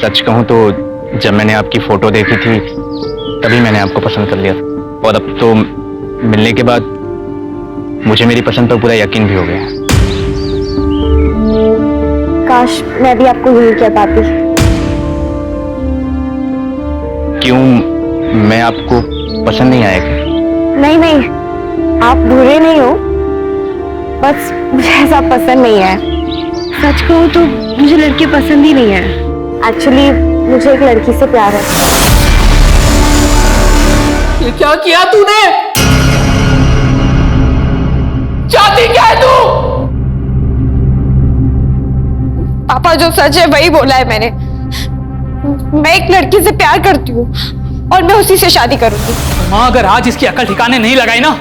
सच कहूं तो जब मैंने आपकी फोटो देखी थी तभी मैंने आपको पसंद कर लिया था, और अब तो मिलने के बाद मुझे मेरी पसंद पर पूरा यकीन भी हो गया। काश मैं भी आपको यही कह पाती। क्यों, मैं आपको पसंद नहीं आया क्या? नहीं नहीं, आप बुरे नहीं हो, बस मुझे ऐसा पसंद नहीं है। सच कहूं तो मुझे लड़के पसंद ही नहीं है। एक्चुअली मुझे एक लड़की से प्यार है। ये क्या किया तूने? चाहती क्या है तू? पापा जो सच है वही बोला है मैंने। मैं एक लड़की से प्यार करती हूँ और मैं उसी से शादी करूंगी। माँ अगर आज इसकी अकल ठिकाने नहीं लगाई ना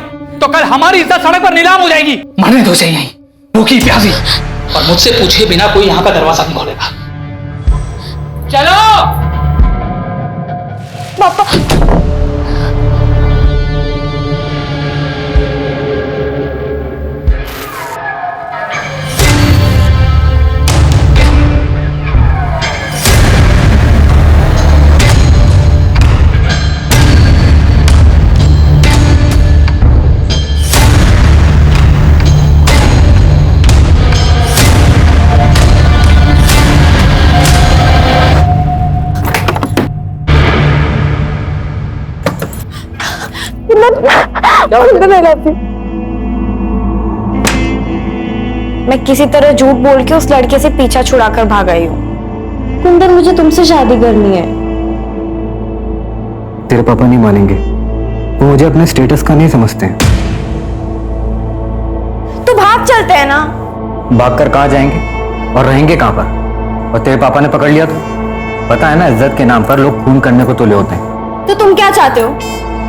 तो कल हमारी इज्जत सड़क पर नीलाम हो जाएगी। मरने दो इसे यहीं, भूखी प्यासी, और मुझसे पूछे बिना कोई यहाँ का दरवाजा नहीं खोलेगा। चलो पापा। मैं किसी तरह झूठ बोल के उस लड़के से पीछा छुड़ाकर भाग आई हूँ। कुंदन, मुझे तुमसे शादी करनी है। तेरे पापा नहीं मानेंगे, वो मुझे अपने स्टेटस का नहीं समझते हैं। तो भाग चलते हैं ना। भाग कर कहाँ जाएंगे और रहेंगे कहाँ पर? और तेरे पापा ने पकड़ लिया तो पता है ना, इज्जत के नाम पर लोग खून करने को तुले होते हैं। तो तुम क्या चाहते हो?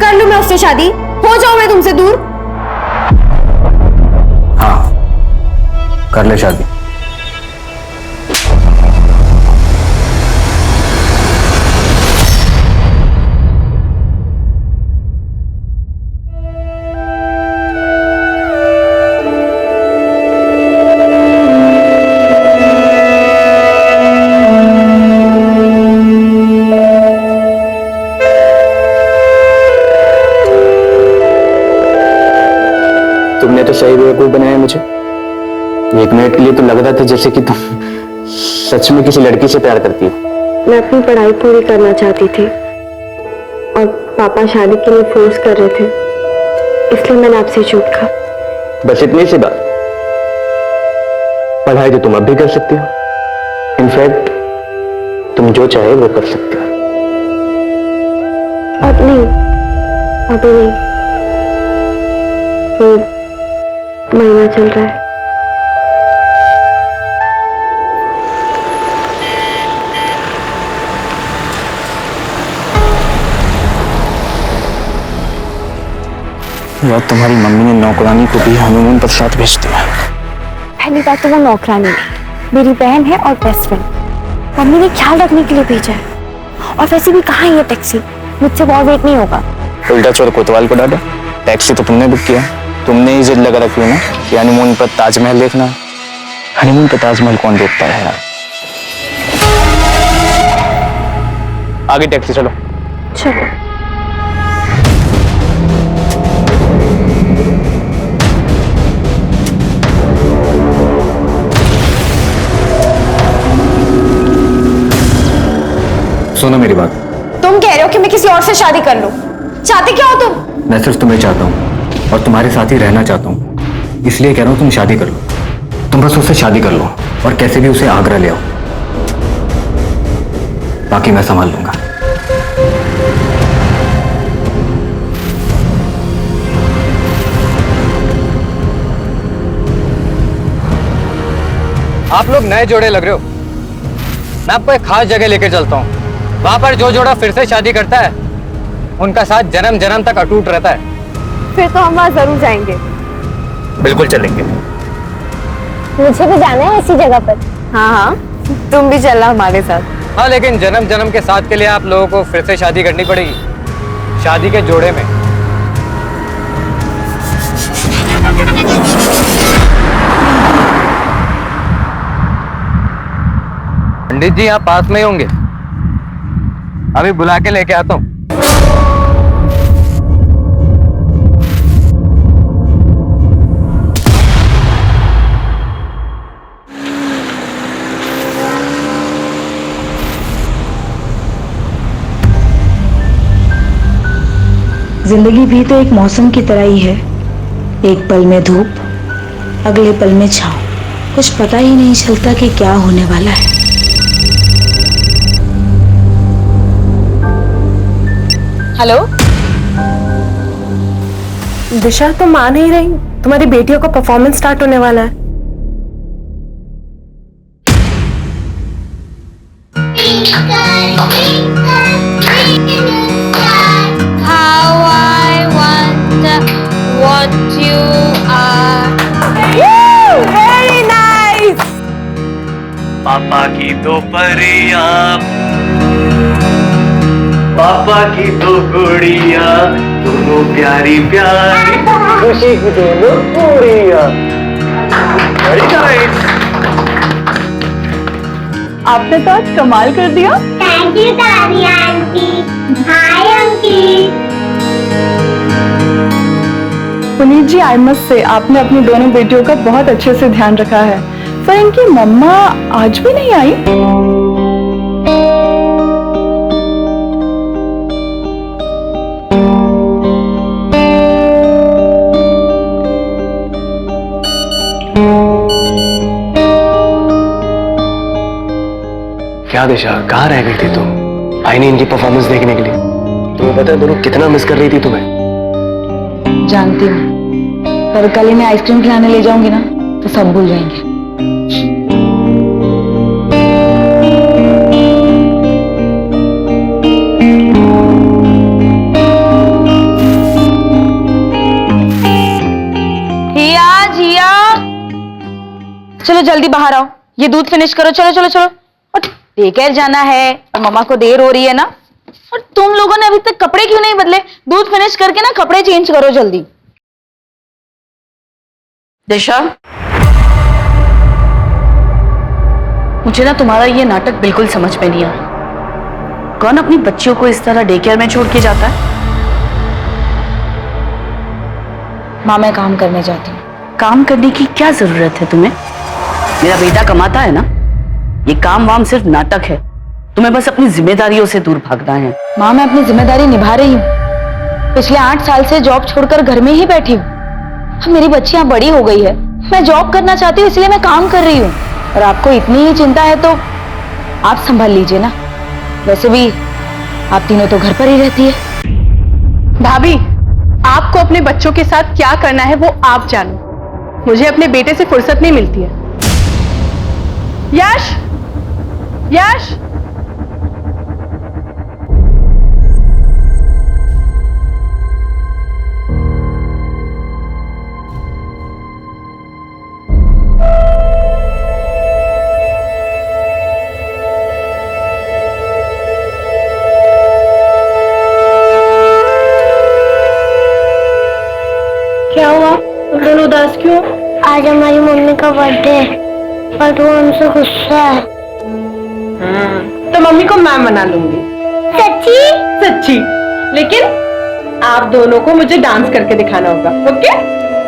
कर लूं मैं उससे शादी? हो जाऊं मैं तुमसे दूर? हाँ, कर ले शादी। तुमने तो सही बेवकूफ बनाया मुझे। एक मिनट के लिए तो लग रहा था जैसे कि तुम सच में किसी लड़की से प्यार करती हो। मैं अपनी पढ़ाई पूरी करना चाहती थी और पापा शादी के लिए फोर्स कर रहे थे, इसलिए मैंने आपसे झूठ कहा। बस इतनी सी बात। पढ़ाई तो तुम अब भी कर सकती हो। इनफैक्ट तुम जो चाहे वो कर सकते हो। अब नहीं, अभी नहीं। वो महीना चल रहा है। यार, तुम्हारी मम्मी ने नौकरानी को भी हनीमून पर साथ भेज दिया। पहली बात तो वो नौकरानी नहीं, मेरी बहन है और बेस्ट फ्रेंड। मम्मी ने ख्याल रखने के लिए भेजा है। और वैसे भी कहाँ है ये टैक्सी? मुझसे बहुत वेट नहीं होगा। उल्टा चोर कोतवाल को डांटा। टैक्सी तो तुमने बुक किया, तुमने ही जिद लगा रखी है ना कि हनीमून पर ताजमहल देखना। हनीमून पर ताजमहल कौन देखता है यार? आगे टैक्सी, चलो। चलो। सुनो मेरी बात। तुम कह रहे हो कि मैं किसी और से शादी कर लूं? चाहते क्या हो तुम? मैं सिर्फ तुम्हें चाहता हूँ और तुम्हारे साथ ही रहना चाहता हूँ, इसलिए कह रहा हूँ तुम शादी कर लो। तुम बस उससे शादी कर लो और कैसे भी उसे आगरा ले आओ, बाकी मैं संभाल लूंगा। आप लोग नए जोड़े लग रहे हो। मैं आपको एक खास जगह लेकर चलता हूँ। वहां पर जो जोड़ा फिर से शादी करता है उनका साथ जन्म जन्म तक अटूट रहता है। फिर तो हम वहां जरूर जाएंगे। बिल्कुल चलेंगे। मुझे भी जाना है ऐसी जगह पर। हाँ हाँ, तुम भी चलना हमारे साथ। हाँ, लेकिन जन्म जन्म के साथ के लिए आप लोगों को फिर से शादी करनी पड़ेगी, शादी के जोड़े में। पंडित जी यहाँ पास में ही होंगे, अभी बुला के लेके आता हूँ। जिंदगी भी तो एक मौसम की तरह ही है, एक पल में धूप, अगले पल में छांव। कुछ पता ही नहीं चलता कि क्या होने वाला है। हेलो दिशा, तुम मान ही रही, तुम्हारी बेटियों का परफॉर्मेंस स्टार्ट होने वाला है। How I wonder what you are. Very nice. पापा की दो परियां, पापा की दो गुड़िया, दोनों प्यारी प्यारी, खुशी की दोनों पूरियां। Very nice. आपने तो आज कमाल कर दिया। Thank you, Daddy Aunty. Hi, Aunty. Puneet ji, I must say आपने अपनी दोनों बेटियों का बहुत अच्छे से ध्यान रखा है। पर इनकी मम्मा आज भी नहीं आई। क्या दिशा, कहाँ रह गई थी तुम? आई नहीं इनकी परफॉर्मेंस देखने के लिए। तुम्हें पता है दोनों कितना मिस कर रही थी तुम्हें? जानती हूँ, पर कल इन्हें आइसक्रीम खिलाने ले जाऊंगी ना तो सब भूल जाएंगे। जिया, चलो जल्दी बाहर आओ, ये दूध फिनिश करो। चलो चलो चलो, और टेकेर जाना है और मम्मा को देर हो रही है ना। और तुम लोगों ने अभी तक कपड़े क्यों नहीं बदले? दूध फिनिश करके ना कपड़े चेंज करो जल्दी। दिशा, मुझे ना तुम्हारा ये नाटक बिल्कुल समझ में नहीं आ रहा। कौन अपनी बच्चियों को इस तरह डे केयर में छोड़ के जाता है? माँ, मैं काम करने जाती हूँ। काम करने की क्या जरूरत है तुम्हें? मेरा बेटा कमाता है ना। ये काम वाम सिर्फ नाटक है, तुम्हें बस अपनी जिम्मेदारियों से दूर भागना है। माँ, मैं अपनी जिम्मेदारी निभा रही हूँ। पिछले 8 साल से जॉब छोड़कर घर में ही बैठी हूँ। अब मेरी बच्चियां बड़ी हो गई है, मैं जॉब करना चाहती हूँ, इसलिए मैं काम कर रही हूँ। और आपको इतनी ही चिंता है तो आप संभाल लीजिए ना। वैसे भी आप तीनों तो घर पर ही रहती है। भाभी, आपको अपने बच्चों के साथ क्या करना है वो आप जानो। मुझे अपने बेटे से फुर्सत नहीं मिलती है। यश, यश, क्या हुआ? तुम दोनों उदास क्यों? आज हमारी मम्मी का बर्थडे है और वो हमसे गुस्सा है। तो मम्मी को मैं मना लूंगी। सच्ची? सच्ची। लेकिन आप दोनों को मुझे डांस करके दिखाना होगा। ओके,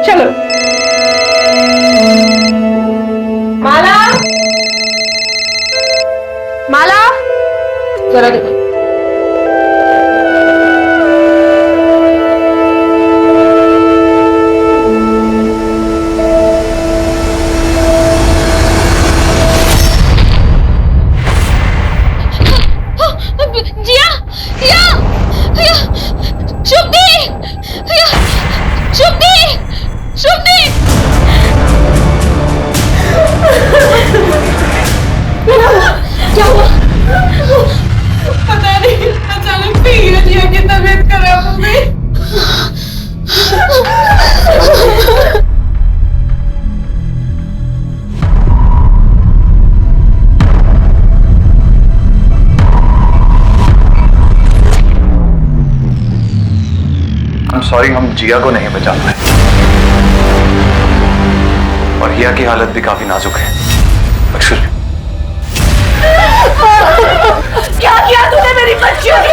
चलो। माला, माला, जरा देखो। जिया, जिया, जिया, शुभदी, जिया, शुभदी, शुभदी। क्या हुआ? पता नहीं, अचानक से हीरा जिया की तबीयत खराब हो गई। सॉरी, हम जिया को नहीं बचा पाए और हिया की हालत भी काफी नाजुक है। क्या किया तूने मेरी बच्चियों के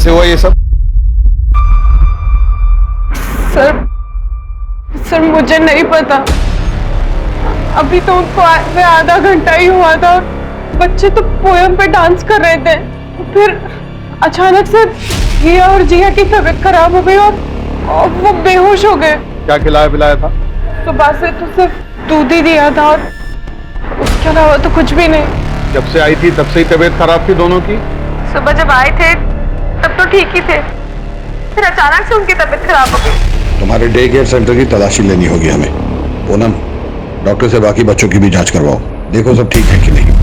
कैसे हुआ ये सब? सर मुझे नहीं पता। अभी तो उनको आधा घंटा ही हुआ था और बच्चे तो पोयम पे डांस कर रहे थे। फिर अचानक से जिया और जिया की तबीयत खराब हो गई और वो बेहोश हो गए। क्या खिलाया पिलाया था? सुबह से तो सिर्फ दूध ही दिया था और उसके अलावा तो कुछ भी नहीं। जब से आई थी तब से ही तबीयत खराब थी दोनों की? सुबह जब आए थे तब तो ठीक ही थे, फिर अचानक से उनकी तबीयत खराब हो गई। तुम्हारे डे केयर सेंटर की तलाशी लेनी होगी हमें। पूनम, डॉक्टर से बाकी बच्चों की भी जांच करवाओ, देखो सब ठीक है कि नहीं।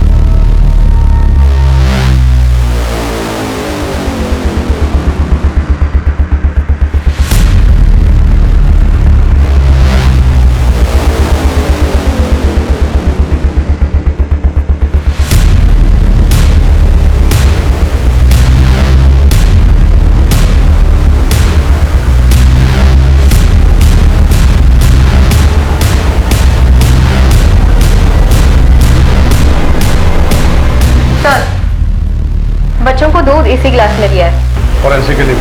बच्चों को दूध इसी ग्लास में दिया है और ऐसे के लिए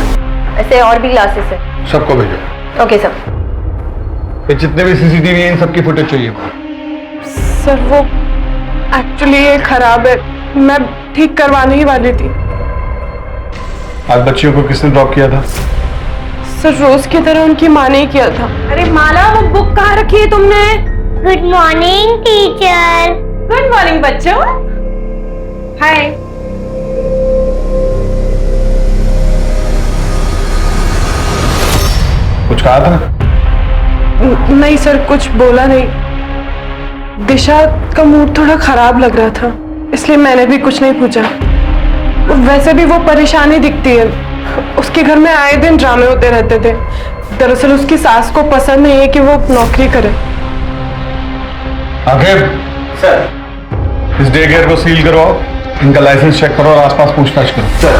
ऐसे और भी ग्लासेस है। सबको भेजो। Okay sir. ये जितने भी सीसीटीवी हैं इन सबकी फुटेज चाहिए। सर वो एक्चुअली ये खराब है, मैं ठीक करवाने ही वाली थी। आज बच्चियों को किसने ड्रॉप किया था? सर रोज की तरह उनकी माँ ने ही किया था। अरे माला, वो बुक कहाँ रखी है तुमने? Good morning teacher. Good morning बच्चों। हाय। कुछ कहा था? नहीं सर, कुछ बोला नहीं। दिशा का मूड थोड़ा खराब लग रहा था, इसलिए मैंने भी कुछ नहीं पूछा। वैसे भी वो परेशानी दिखती है, उसके घर में आए दिन ड्रामे होते रहते थे। दरअसल उसकी सास को पसंद नहीं है कि वो नौकरी करे। आखिर सर, इस डे केयर को सील करवाओ, इनका लाइसेंस चेक करो और आसपास पूछताछ करो। सर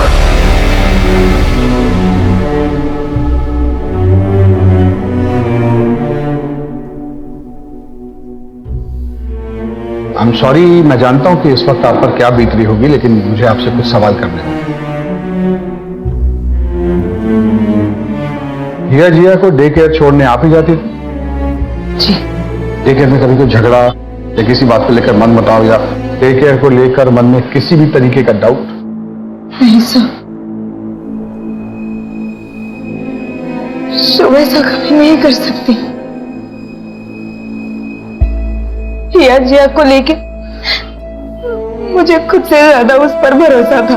आई एम सॉरी, मैं जानता हूं कि इस वक्त आप पर क्या बीत रही होगी, लेकिन मुझे आपसे कुछ सवाल करने होंगे। जिया को डे केयर छोड़ने आप ही जाती थी? जी। डे केयर में कभी कोई झगड़ा या किसी बात को लेकर मन मुटाव या डे केयर को लेकर मन में किसी भी तरीके का डाउट? नहीं सर, वैसा कभी नहीं कर सकती। जिया को लेके मुझे खुद से ज्यादा उस पर भरोसा था।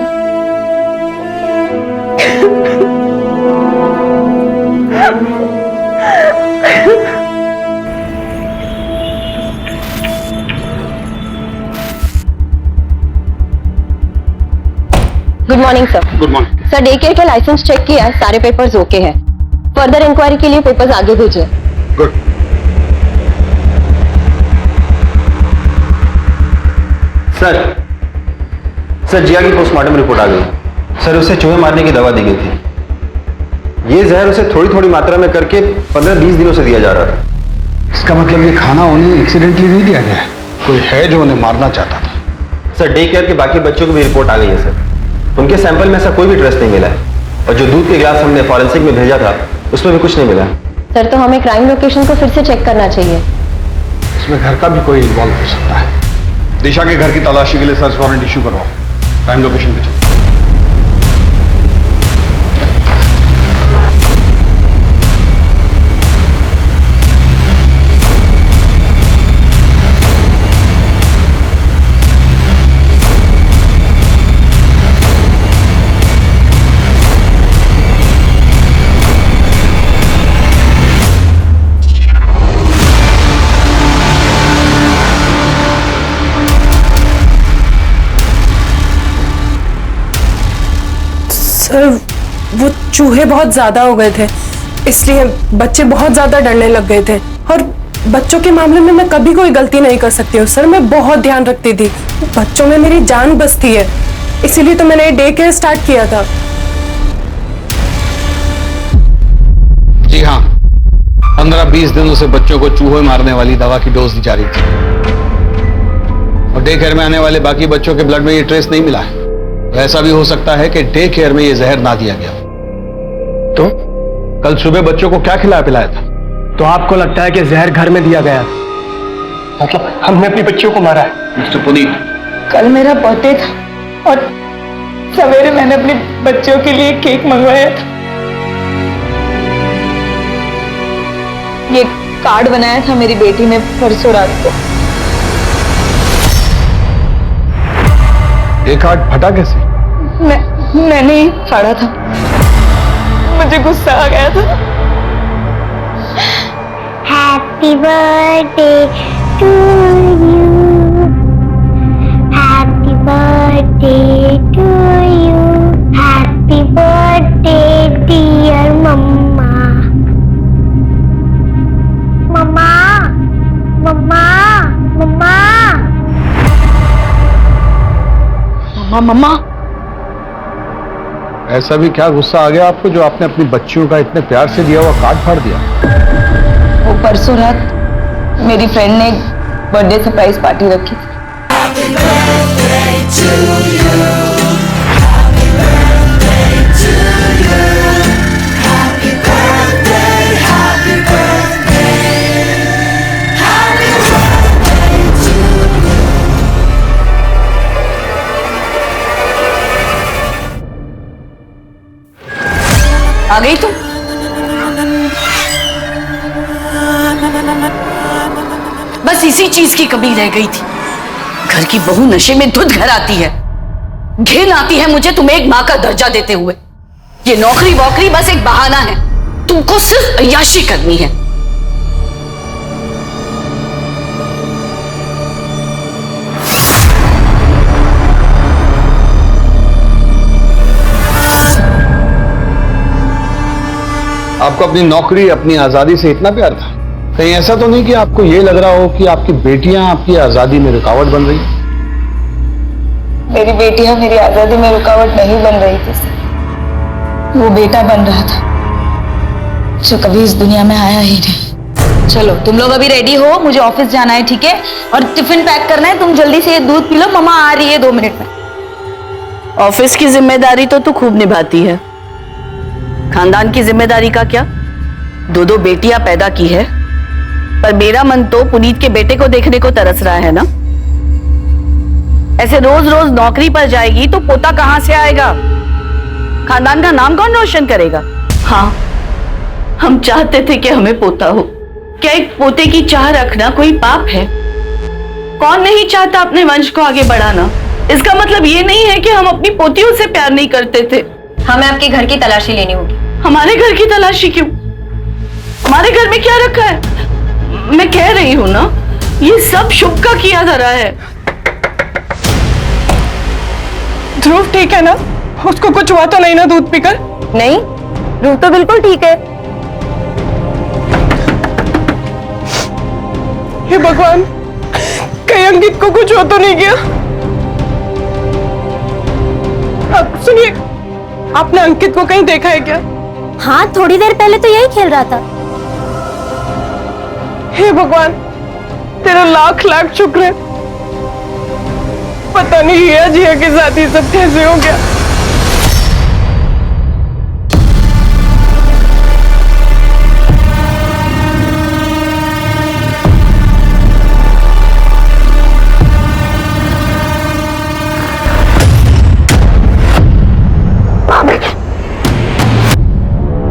Good morning sir. Good morning sir, day care के लाइसेंस चेक किया, सारे पेपर्स ओके हैं। फर्दर इंक्वायरी के लिए पेपर्स आगे भेजिए। गुड। सर जिया की पोस्टमार्टम रिपोर्ट आ गई। सर उसे चूहे मारने की दवा दी गई थी। ये जहर उसे थोड़ी थोड़ी मात्रा में करके 15-20 दिनों से दिया जा रहा था। इसका मतलब ये खाना उन्हें एक्सीडेंटली नहीं दिया गया है, कोई है जो उन्हें मारना चाहता था। सर डे केयर के बाकी बच्चों की भी रिपोर्ट आ गई है सर। उनके सैंपल में ऐसा कोई भी ट्रेस नहीं मिला है और जो दूध के गिलास हमने फॉरेंसिक में भेजा था उसमें भी कुछ नहीं मिला। सर तो हमें क्राइम लोकेशन को फिर से चेक करना चाहिए। इसमें घर का भी कोई इन्वॉल्व हो सकता है। दिशा के घर की तलाशी के लिए सर्च वारंट इशू करवाओ, क्राइम लोकेशन पे चलो। सर वो चूहे बहुत ज्यादा हो गए थे, इसलिए बच्चे बहुत ज्यादा डरने लग गए थे। और बच्चों के मामले में मैं कभी कोई गलती नहीं कर सकती हूँ सर, मैं बहुत ध्यान रखती थी। बच्चों में मेरी जान बसती है, इसीलिए तो मैंने डे केयर स्टार्ट किया था। जी हाँ, 15-20 दिनों से बच्चों को चूहे मारने वाली दवा की डोज दी जा रही थी और डे केयर में आने वाले बाकी बच्चों के ब्लड में ये ट्रेस नहीं मिला है। ऐसा भी हो सकता है कि डे केयर में ये जहर ना दिया गया। तो कल सुबह बच्चों को क्या खिलाया पिलाया था? तो आपको लगता है कि जहर घर में दिया गया? मतलब हमने अपनी बच्चियों को मारा है? मिस्टर पुनीत, कल मेरा बर्थडे था और सवेरे मैंने अपने बच्चों के लिए केक मंगवाया था। ये कार्ड बनाया था मेरी बेटी ने परसों रात को। ये कार्ड फटा कैसे? मैंने ही फाड़ा था, मुझे गुस्सा आ गया था। Happy birthday to you, happy birthday to you, happy birthday dear मम्मा। मम्मा मम्मा मम्मा मम्मा मम्मा। ऐसा भी क्या गुस्सा आ गया आपको जो आपने अपनी बच्चियों का इतने प्यार से दिया हुआ कार्ड फाड़ दिया? वो परसों रात मेरी फ्रेंड ने एक बर्थडे सरप्राइज पार्टी रखी थी। आ गई तुम? बस इसी चीज की कमी रह गई थी। घर की बहू नशे में धुत घर आती है। घिन आती है मुझे तुम्हें एक मां का दर्जा देते हुए। ये नौकरी वोकरी बस एक बहाना है, तुमको सिर्फ अय्याशी करनी है। आपको अपनी नौकरी, अपनी आजादी से इतना प्यार था? कहीं ऐसा तो नहीं कि आपको ये लग रहा हो कि आपकी बेटियां आपकी आजादी में रुकावट बन रही? मेरी बेटियां मेरी आजादी में रुकावट नहीं बन रही थी, वो बेटा बन रहा था जो कभी इस दुनिया में आया ही नहीं। चलो तुम लोग अभी रेडी हो, मुझे ऑफिस जाना है, ठीक है? और टिफिन पैक करना है। तुम जल्दी से दूध पी लो, मम्मा आ रही है 2 मिनट में। ऑफिस की जिम्मेदारी तो तू खूब निभाती है, खानदान की जिम्मेदारी का क्या? 2 बेटियां पैदा की है, पर मेरा मन तो पुनीत के बेटे को देखने को तरस रहा है ना। ऐसे रोज रोज नौकरी पर जाएगी तो पोता कहां से आएगा? खानदान का नाम कौन रोशन करेगा? हाँ, हम चाहते थे कि हमें पोता हो। क्या एक पोते की चाह रखना कोई पाप है? कौन नहीं चाहता अपने वंश को आगे बढ़ाना? इसका मतलब ये नहीं है कि हम अपनी पोतियों से प्यार नहीं करते थे। हमें आपके घर की तलाशी लेनी होगी। हमारे घर की तलाशी क्यों? हमारे घर में क्या रखा है? मैं कह रही हूं ना, ये सब शुभ का किया धरा है। ध्रुव ठीक है ना? उसको कुछ हुआ तो नहीं ना दूध पीकर? नहीं, ध्रुव तो बिल्कुल ठीक है। हे भगवान, कहीं अंकित को कुछ हो तो नहीं गया? अब सुनिए, आपने अंकित को कहीं देखा है क्या? हाँ, थोड़ी देर पहले तो यही खेल रहा था। हे भगवान, तेरा लाख लाख शुक्र है। पता नहीं हिया जिया के साथ ये सब कैसे हो गया।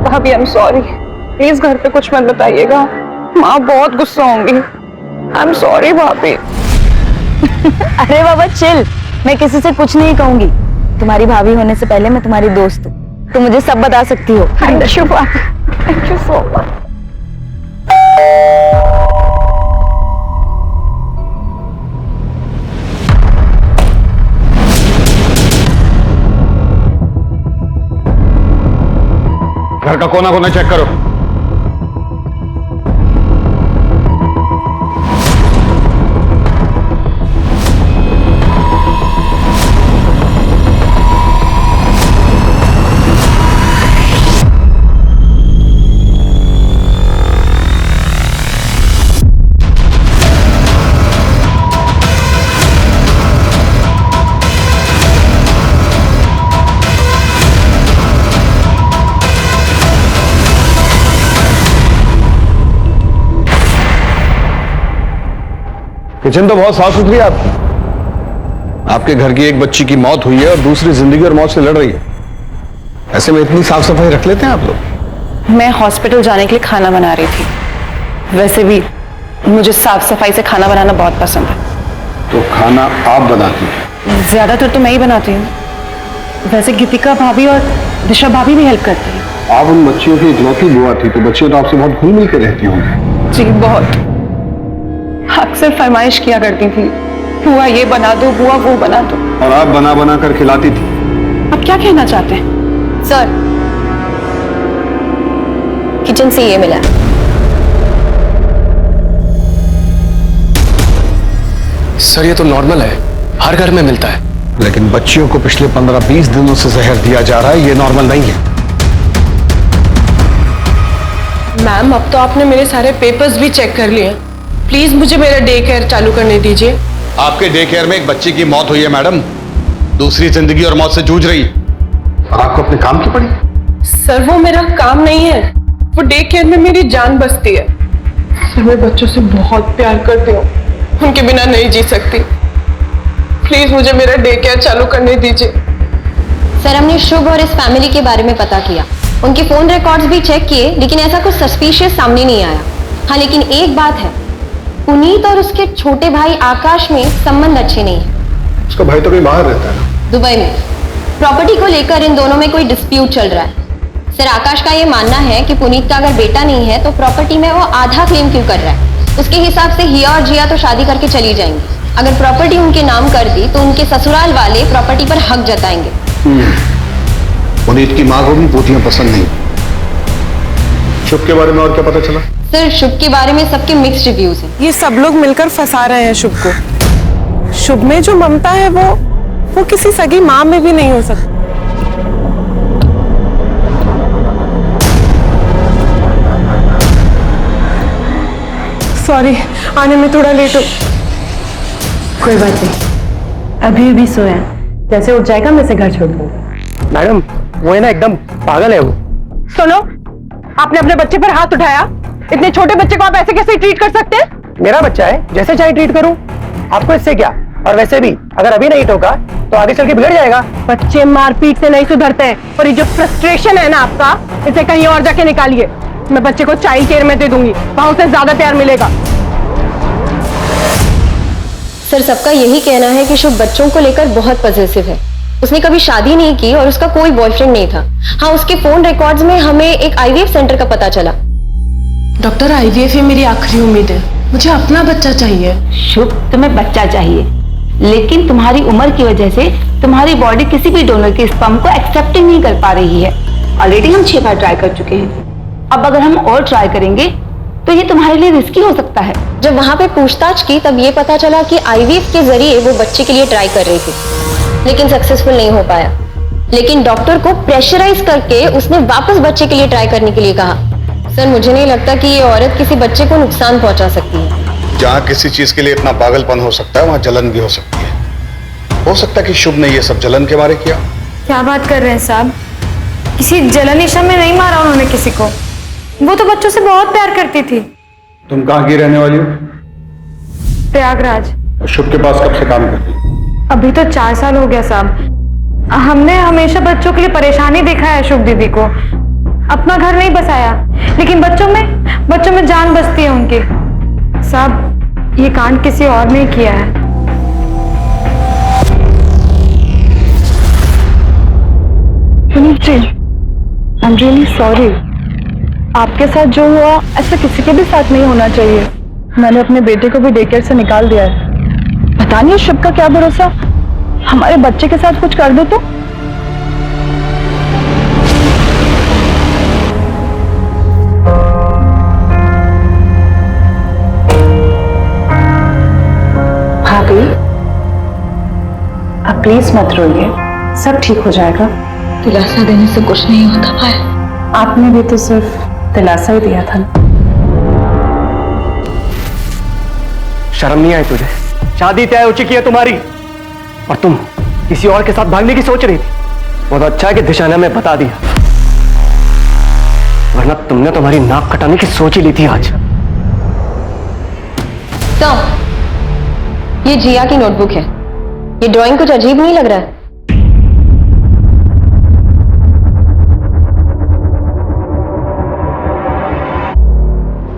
भाभी, आई एम सॉरी, प्लीज घर पे कुछ मत बताइएगा, माँ बहुत गुस्सा होंगी। आई एम सॉरी भाभी। अरे बाबा चिल, मैं किसी से कुछ नहीं कहूंगी। तुम्हारी भाभी होने से पहले मैं तुम्हारी दोस्त हूँ, तुम मुझे सब बता सकती हो। थैंक यू भाभी, थैंक यू सो मच। घर का कोना कोना चेक करो। किचन तो बहुत साफ सुथरी है आपकी। आपके घर की एक बच्ची की मौत हुई है और दूसरी जिंदगी और मौत से लड़ रही है। ऐसे में इतनी साफ सफाई रख लेते हैं आप लोग? मैं हॉस्पिटल जाने के लिए खाना बना रही थी। वैसे भी मुझे साफ सफाई से खाना बनाना बहुत पसंद है। तो खाना आप बनाती हैं? ज्यादातर तो मैं ही बनाती हूँ। वैसे गीतिका भाभी और दिशा भाभी भी हेल्प करती हैं। आप उन बच्चियों की इकलौती बुआ थी, तो बच्चियां तो आपसे बहुत घुल मिल के रहती होंगी। जी बहुत। अक्सर फरमाइश किया करती थी, बुआ ये बना दो, बुआ वो बना दो। और आप बना बना कर खिलाती थी। आप क्या कहना चाहते हैं? सर, किचन से ये मिला। सर ये तो नॉर्मल है, हर घर में मिलता है। लेकिन बच्चियों को पिछले 15-20 दिनों से जहर दिया जा रहा है, ये नॉर्मल नहीं है। मैम, अब तो आपने मेरे सारे पेपर्स भी चेक कर लिए। प्लीज मुझे मेरा डे केयर चालू करने दीजिए। आपके डे केयर में एक बच्ची की मौत हुई है मैडम, दूसरी जिंदगी और मौत से जूझ रही है, और आपको अपने काम की पड़ी। सर वो मेरा काम नहीं है, वो डे केयर में मेरी जान बसती है। सर मैं बच्चों से बहुत प्यार करती हूँ, उनके बिना नहीं जी सकती। प्लीज मुझे मेरा डे केयर चालू करने दीजिए। सर हमने शुभ और इस फैमिली के बारे में पता किया, उनके फोन रिकॉर्ड्स भी चेक किए, लेकिन ऐसा कुछ सस्पिशियस सामने नहीं आया। हाँ लेकिन एक बात है, पुनीत और उसके छोटे भाई आकाश में संबंध अच्छे नहीं है। उसका भाई तो कहीं बाहर रहता है ना? दुबई में। प्रॉपर्टी को लेकर इन दोनों में कोई डिस्प्यूट चल रहा है। सर आकाश का ये मानना है कि पुनीत का अगर बेटा नहीं है तो प्रॉपर्टी में वो आधा क्लेम क्यों कर रहा है। उसके हिसाब से हिया और जिया तो शादी करके चली जाएंगी। अगर प्रॉपर्टी उनके नाम कर दी तो उनके ससुराल वाले प्रॉपर्टी पर हक जताएंगे। पुनीत की माँ को भी पोतियां पसंद नहीं। शुभ के बारे में और क्या पता चला? सर शुभ के बारे में सबके मिक्स्ड रिव्यूज हैं। ये सब लोग मिलकर फंसा रहे हैं शुभ को। शुभ में जो ममता है वो किसी सगी माँ में भी नहीं हो सकती। सॉरी, आने में थोड़ा लेट हो। कोई बात नहीं, अभी भी सोया, जैसे उठ जाएगा मैं से घर छोड़ दूंगा। मैडम वो है ना एकदम पागल है वो। सुनो, आपने अपने बच्चे पर हाथ उठाया। इतने छोटे बच्चे को आप ऐसे कैसे ट्रीट कर सकते हैं? मेरा बच्चा है, जैसे चाहे ट्रीट करूं, आपको इससे क्या। और वैसे भी अगर अभी नहीं ठोका तो आगे चल के बिगड़ जाएगा। बच्चे मारपीट से नहीं सुधरते हैं, और ये जो फ्रस्ट्रेशन है ना आपका, इसे कहीं और जाके निकालिए। मैं बच्चे को चाइल्ड केयर में दे दूंगी, वहां उसे ज्यादा प्यार मिलेगा। सर सबका यही कहना है कि शुभ बच्चों को लेकर बहुत पॉजिटिव है। उसने कभी शादी नहीं की और उसका कोई बॉयफ्रेंड नहीं था। हाँ उसके फोन रिकॉर्ड्स में हमें एक आईवीएफ सेंटर का पता चला। डॉक्टर आईवीएफ ही मेरी आखिरी उम्मीद है, मुझे अपना बच्चा चाहिए। शुभ तुम्हें बच्चा चाहिए, लेकिन तुम्हारी उम्र की वजह से तुम्हारी बॉडी किसी भी डोनर के स्पर्म को एक्सेप्ट नहीं कर पा रही है। ऑलरेडी हम 6 बार ट्राई कर चुके हैं, अब अगर हम और ट्राई करेंगे तो ये तुम्हारे लिए रिस्की हो सकता है। जब वहां पे पूछताछ की तब ये पता चला कि आईवीएफ के जरिए वो बच्चे के लिए ट्राई कर रही थी, लेकिन सक्सेसफुल नहीं हो पाया। लेकिन डॉक्टर को प्रेशराइज करके उसने वापस बच्चे के लिए ट्राई करने के लिए कहा। सर मुझे नहीं लगता कि ये औरत किसी बच्चे को नुकसान पहुंचा सकती है। जहाँ किसी चीज के लिए इतना पागलपन हो सकता है, वहाँ जलन भी हो सकती है। हो सकता है कि शुभ ने ये सब जलन के मारे किया। क्या बात कर रहे हैं साहब? किसी जलन ईशा में नहीं मारा उन्होंने किसी को। वो तो बच्चों से बहुत प्यार करती थी। तुम कहाँ की रहने वाली हो? प्रयागराज। शुभ के पास कब से काम करती हो? अभी तो 4 साल हो गया साहब। हमने हमेशा बच्चों के लिए परेशानी देखा है शुभ दीदी को। अपना घर नहीं बसाया, लेकिन बच्चों में जान बसती है उनकी। साहब ये कांड किसी और ने किया है। I am really sorry. आपके साथ जो हुआ ऐसा किसी के भी साथ नहीं होना चाहिए। मैंने अपने बेटे को भी डे केयर से निकाल दिया है। पता नहीं शुभ का क्या भरोसा, हमारे बच्चे के साथ कुछ कर दो तो। भाभी अब प्लीज मत रोइए, सब ठीक हो जाएगा। दिलासा देने से कुछ नहीं होता भाई। आपने भी तो सिर्फ दिलासा ही दिया था। शर्म नहीं आई तुझे? शादी तय हो चुकी है तुम्हारी और तुम किसी और के साथ भागने की सोच रही थी। बहुत अच्छा है कि दिशा ने हमें बता दिया, वरना तुमने तुम्हारी नाक कटाने की सोच ही ली थी आज। तो ये जिया की नोटबुक है। ये ड्राइंग कुछ अजीब नहीं लग रहा है?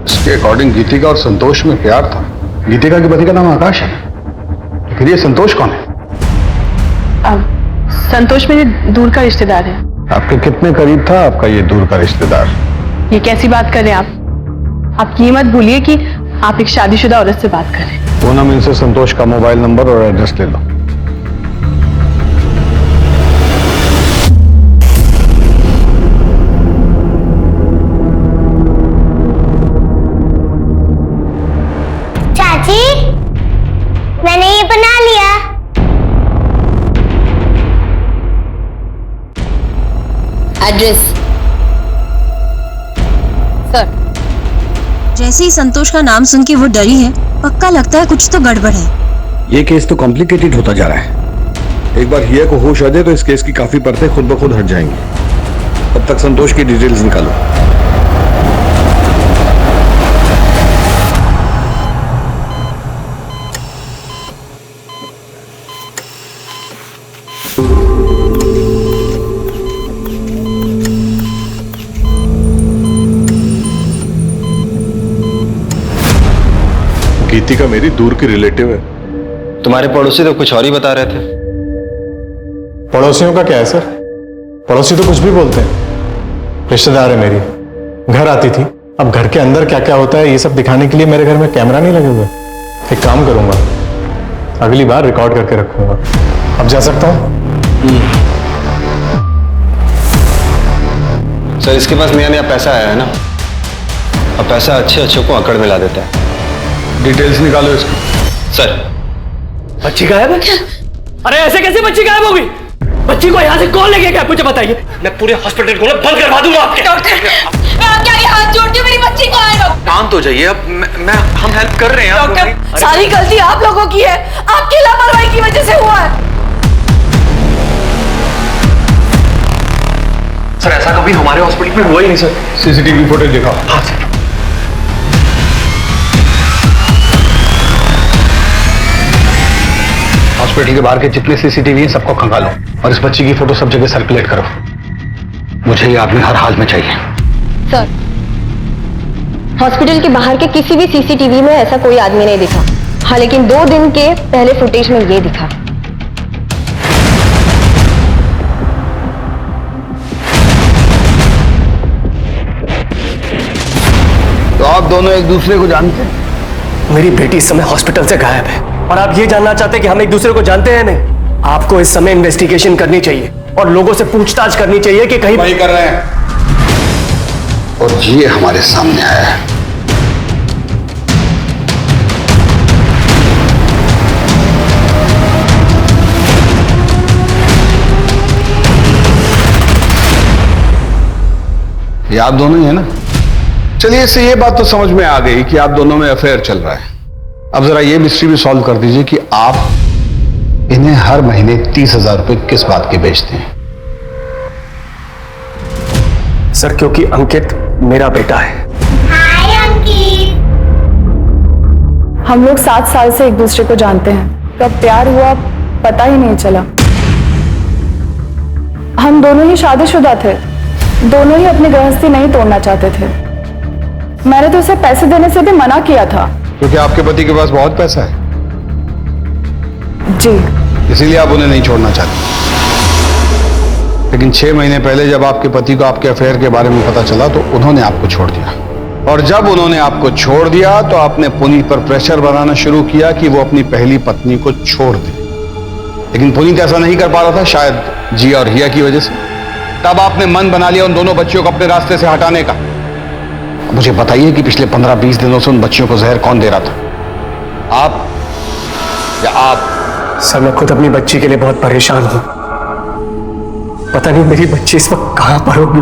इसके अकॉर्डिंग गीतिका और संतोष में प्यार था। गीतिका के पति का नाम आकाश है, तो फिर ये संतोष कौन है? संतोष मेरे दूर का रिश्तेदार है। आपके कितने करीब था आपका ये दूर का रिश्तेदार? ये कैसी बात कर रहे हैं आप ये मत भूलिए कि आप एक शादीशुदा औरत से बात कर रहे हैं। पूनम, इनसे संतोष का मोबाइल नंबर और एड्रेस ले लो। चाची, मैंने ये बना लिया। Address sir. जैसे ही संतोष का नाम सुन के वो डरी है, पक्का लगता है कुछ तो गड़बड़ है। ये केस तो कॉम्प्लिकेटेड होता जा रहा है। एक बार हिया को होश आ जाए तो इस केस की काफी परतें खुद ब खुद हट जाएंगी। तब तक संतोष की डिटेल्स निकालो। गीतिका मेरी दूर की रिलेटिव है। तुम्हारे पड़ोसी तो कुछ और ही बता रहे थे। पड़ोसियों का क्या है सर? पड़ोसी तो कुछ भी बोलते हैं। रिश्तेदार है मेरी, घर आती थी। अब घर के अंदर क्या क्या होता है ये सब दिखाने के लिए मेरे घर में कैमरा नहीं लगे हुए। एक काम करूंगा, अगली बार रिकॉर्ड करके रखूंगा। अब जा सकता हूं? सर, इसके पास नया नया पैसा आया है ना, अब पैसा अच्छे अच्छों को अकड़ में ला देता है। डिटेल्स निकालो इसकी। सर, बच्ची गायब है? अरे ऐसे कैसे बच्ची गायब हो गई? बच्ची को यहाँ से कौन लेके गया मुझे बताइए। मैं पूरे हॉस्पिटल को बंद करवा दूंगा आपके। डॉक्टर, मैं आपके आगे हाथ जोड़ती हूँ, मेरी बच्ची को आए डॉक्टर। शांत हो जाइए। अब हम हेल्प कर रहे हैं। डॉक्टर, सारी गलती आप लोगों की है, आपकी लापरवाही की वजह से हुआ है। सर, ऐसा कभी हमारे हॉस्पिटल में हुआ ही नहीं सर। सीसीटीवी फुटेज दिखाओ। हाँ सर। हॉस्पिटल के बाहर के जितने सीसीटीवी हैं सबको खंगालो और इस बच्ची की फोटो सब जगह सर्कुलेट करो। मुझे ये आदमी हर हाल में चाहिए। सर, हॉस्पिटल के बाहर के किसी भी सीसीटीवी में ऐसा कोई आदमी नहीं दिखा। हाँ, लेकिन 2 दिन के पहले फुटेज में ये दिखा। तो आप दोनों एक दूसरे को जानते हैं? मेरी बेटी इस समय हॉस्पिटल से गायब है और आप ये जानना चाहते हैं कि हम एक दूसरे को जानते हैं? नहीं, आपको इस समय इन्वेस्टिगेशन करनी चाहिए और लोगों से पूछताछ करनी चाहिए कि कहीं वही कर रहे हैं और ये हमारे सामने आया है। ये आप दोनों ही है ना? चलिए, इससे ये बात तो समझ में आ गई कि आप दोनों में अफेयर चल रहा है। अब जरा ये मिस्ट्री भी सॉल्व कर दीजिए कि आप इन्हें हर महीने 30,000 रुपए किस बात के बेचते हैं? सर, क्योंकि अंकित मेरा बेटा है। हाय अंकित। हम लोग 7 साल से एक दूसरे को जानते हैं। कब प्यार हुआ पता ही नहीं चला। हम दोनों ही शादीशुदा थे, दोनों ही अपनी गृहस्थी नहीं तोड़ना चाहते थे। मैंने तो उसे पैसे देने से भी मना किया था। क्योंकि आपके पति के पास बहुत पैसा है। जी, इसीलिए आप उन्हें नहीं छोड़ना चाहते। लेकिन 6 महीने पहले जब आपके पति को आपके अफेयर के बारे में पता चला तो उन्होंने आपको छोड़ दिया। और जब उन्होंने आपको छोड़ दिया तो आपने पुनीत पर प्रेशर बनाना शुरू किया कि वो अपनी पहली पत्नी को छोड़ दे। लेकिन पुनीत ऐसा नहीं कर पा रहा था, शायद जिया और हिया की वजह से। तब आपने मन बना लिया उन दोनों बच्चियों को अपने रास्ते से हटाने का। मुझे बताइए कि पिछले 15-20 दिनों से उन बच्चियों को जहर कौन दे रहा था, आप या आप? सर, मैं खुद अपनी बच्ची के लिए बहुत परेशान हूं। पता नहीं मेरी बच्ची इस वक्त कहां पर होगी।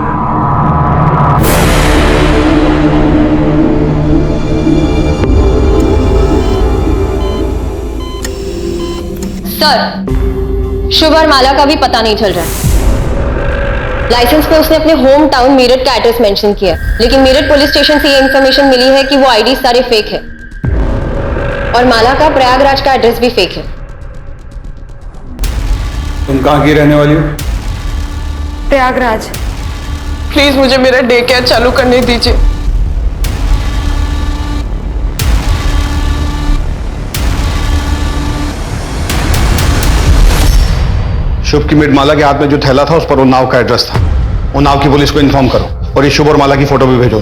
सर, शुभ और माला का भी पता नहीं चल रहा है। लाइसेंस पे उसने अपने होम टाउन मीरठ का एड्रेस मेंशन किया, लेकिन मीरठ पुलिस स्टेशन से ये इंफॉर्मेशन मिली है कि वो आईडी सारे फेक है और माला का प्रयागराज का एड्रेस भी फेक है। तुम कहाँ की रहने वाली हो? प्रयागराज। प्लीज मुझे मेरा डे केयर चालू करने दीजिए। शुभ की मेड माला के हाथ में जो थैला था उस पर उन्नाव का एड्रेस था। उन्नाव की पुलिस को इन्फॉर्म करो और ये शुभ और माला की फोटो भी भेजो।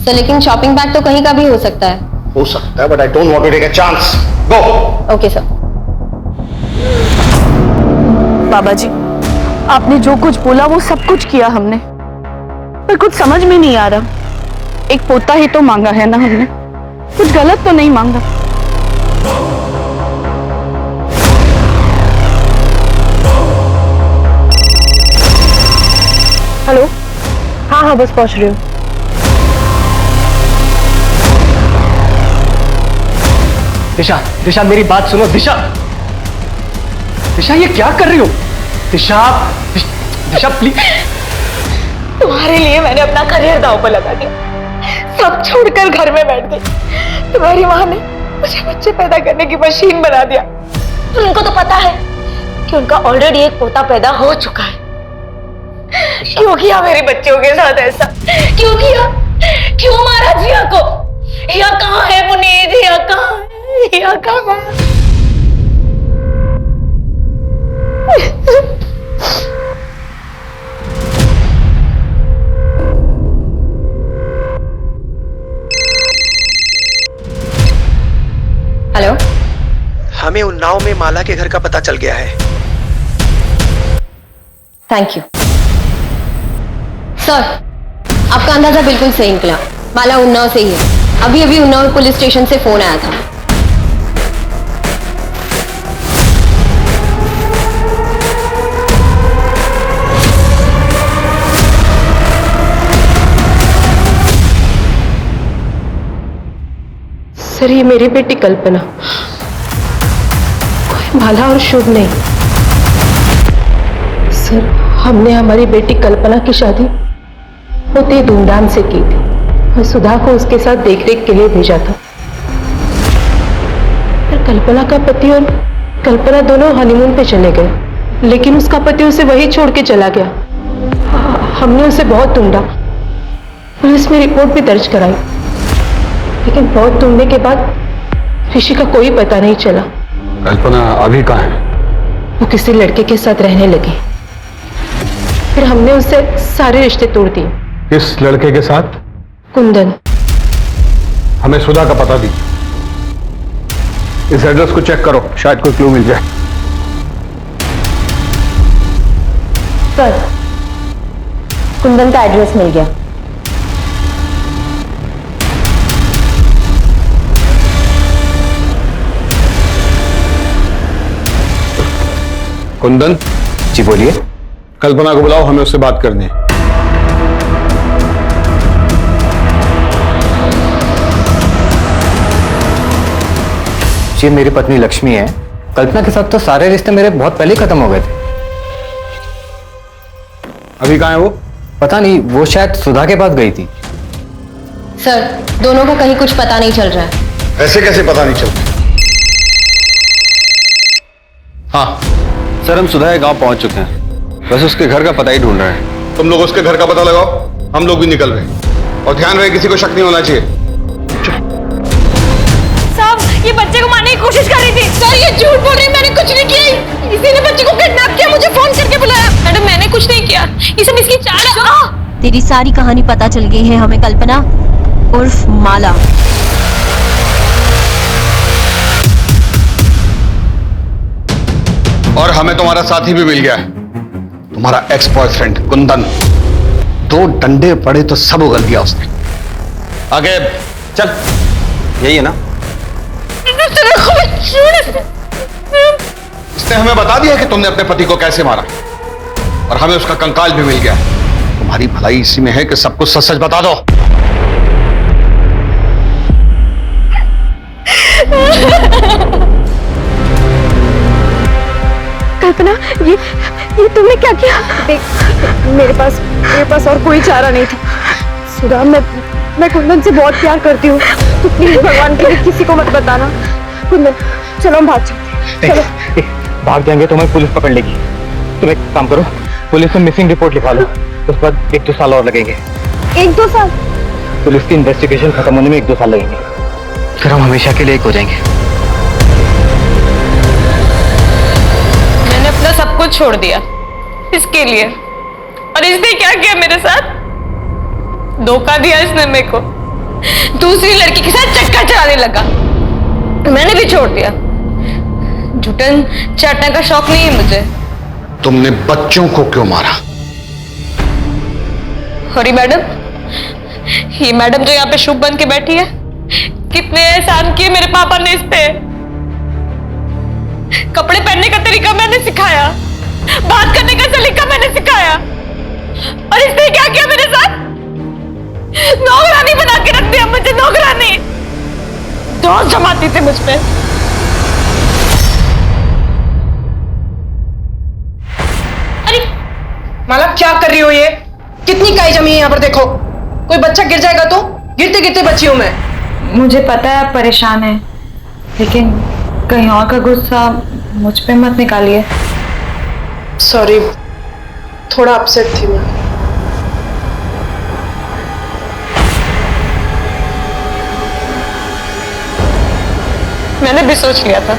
सर लेकिन शॉपिंग बैग तो कहीं का भी हो सकता है। हो सकता है, but I don't want to take a chance. Go. Okay sir. बाबा जी, आपने जो कुछ बोला वो सब कुछ किया हमने, पर कुछ समझ में नहीं आ रहा। एक पोता ही तो मांगा है ना हमने, कुछ गलत तो नहीं मांगा। हेलो। हाँ हाँ बस पहुंच रही हूँ। दिशा, दिशा मेरी बात सुनो। दिशा, दिशा ये क्या कर रही हो? दिशा, दिशा प्लीज। तुम्हारे लिए मैंने अपना करियर दांव पर लगा दिया, सब छोड़कर घर में बैठ गई। तुम्हारी माँ ने मुझे बच्चे पैदा करने की मशीन बना दिया। उनको तो पता है कि उनका ऑलरेडी एक पोता पैदा हो चुका है। क्यों किया मेरे बच्चों के साथ ऐसा? क्यों किया? क्यों मारा जिया को? हिया कहाँ है पुनीत? हिया कहाँ है? हिया कहाँ है? हेलो। हमें उन्नाव में माला के घर का पता चल गया है। थैंक यू सर, आपका अंदाजा बिल्कुल सही निकला। माला उन्नाव से ही है। अभी अभी उन्नाव पुलिस स्टेशन से फोन आया था। सर ये मेरी बेटी कल्पना, कोई माला और शुभ नहीं। सर हमने हमारी बेटी कल्पना की शादी बहुत ही धूमधाम से की थी और सुधा को उसके साथ देखरेख के लिए भेजा था। पर कल्पना का पति और कल्पना दोनों हनीमून पे चले गए, लेकिन उसका पति उसे वही छोड़ के चला गया। हमने उसे बहुत ढूंढा, पुलिस में रिपोर्ट भी दर्ज कराई, लेकिन बहुत ढूंढने के बाद ऋषि का कोई पता नहीं चला। कल्पना अभी कहाँ है? वो किसी लड़के के साथ रहने लगी, फिर हमने उससे सारे रिश्ते तोड़ दिए। किस लड़के के साथ? कुंदन। हमें सुधा का पता दी। इस एड्रेस को चेक करो, शायद कोई क्लू मिल जाए। सर कुंदन का एड्रेस मिल गया। कुंदन जी बोलिए। कल्पना को बुलाओ, हमें उससे बात करनी है। जी मेरी पत्नी लक्ष्मी है। कल्पना के साथ तो सारे रिश्ते मेरे बहुत पहले खत्म हो गए थे। अभी कहाँ है वो? पता नहीं, वो शायद सुधा के पास गई थी। सर दोनों का कहीं कुछ पता नहीं चल रहा है। ऐसे कैसे पता नहीं चलता? हाँ सर, हम सुधा के गांव पहुंच चुके हैं, बस उसके घर का पता ही ढूंढ रहे हैं। तुम लोग उसके घर का पता लगाओ, हम लोग भी निकल रहे हैं। और ध्यान रहे किसी को शक नहीं होना चाहिए। साहब ये बच्चे को मारने की कोशिश कर रही थी। सर ये झूठ बोल रही, मैंने कुछ नहीं किया। इसी ने बच्चे को किडनैप किया, मुझे फोन करके बुलाया। मैडम मैंने कुछ नहीं किया, ये सब इसकी चाल है। तेरी सारी कहानी पता चल गई है हमें, कल्पना उर्फ माला। और हमें तुम्हारा साथी भी मिल गया है, तुम्हारा एक्स बॉयफ्रेंड कुंदन। 2 डंडे पड़े तो सब उगल गया उसने। आगे चल। यही है ना? इसने हमें बता दिया कि तुमने अपने पति को कैसे मारा, और हमें उसका कंकाल भी मिल गया। तुम्हारी भलाई इसी में है कि सब कुछ सच सच बता दो। कल्पना ये तुमने क्या किया? देख मेरे पास और कोई चारा नहीं था। सुधा मैं कुंदन से बहुत प्यार करती हूँ, तो प्लीज भगवान के लिए किसी को मत बताना। कुंदन चलो हम भाग चलते हैं। चलो। भाग जाएंगे तो हमें पुलिस पकड़ लेगी। तुम एक काम करो, पुलिस में मिसिंग रिपोर्ट लिखा लो, उसके बाद 1-2 साल और लगेंगे। 1-2 साल? पुलिस की इन्वेस्टिगेशन खत्म होने में 1-2 साल लगेंगे, फिर हम हमेशा के लिए एक हो जाएंगे। मैंने अपना सब कुछ छोड़ दिया इसके लिए, और इसने क्या किया मेरे साथ? धोखा दिया इसने मेरे को, दूसरी लड़की के साथ चक्कर चलाने लगा। मैंने भी छोड़ दिया, झूठन चाटने का शौक नहीं है मुझे। तुमने बच्चों को क्यों मारा? हरी मैडम, ये मैडम जो यहाँ पे शुभ बन के बैठी है, कितने एहसान किए मेरे पापा ने इस पे। कपड़े पहनने का तरीका मैंने सिखाया, बात करने का सलीका मैंने सिखाया, और इसने क्या किया मेरे साथ? नौकरानी बना के रख दिया मुझे, नौकरानी। दोस्त जमाती थे मुझ पे। अरे माला, क्या कर रही हो ये? कितनी काई जमी है यहाँ पर, देखो कोई बच्चा गिर जाएगा तो। गिरते गिरते बची हूं मैं। मुझे पता है आप परेशान हैं, लेकिन कहीं और का गुस्सा मुझ पे मत निकालिए। सॉरी, थोड़ा अपसेट थी मैं। मैंने भी सोच लिया था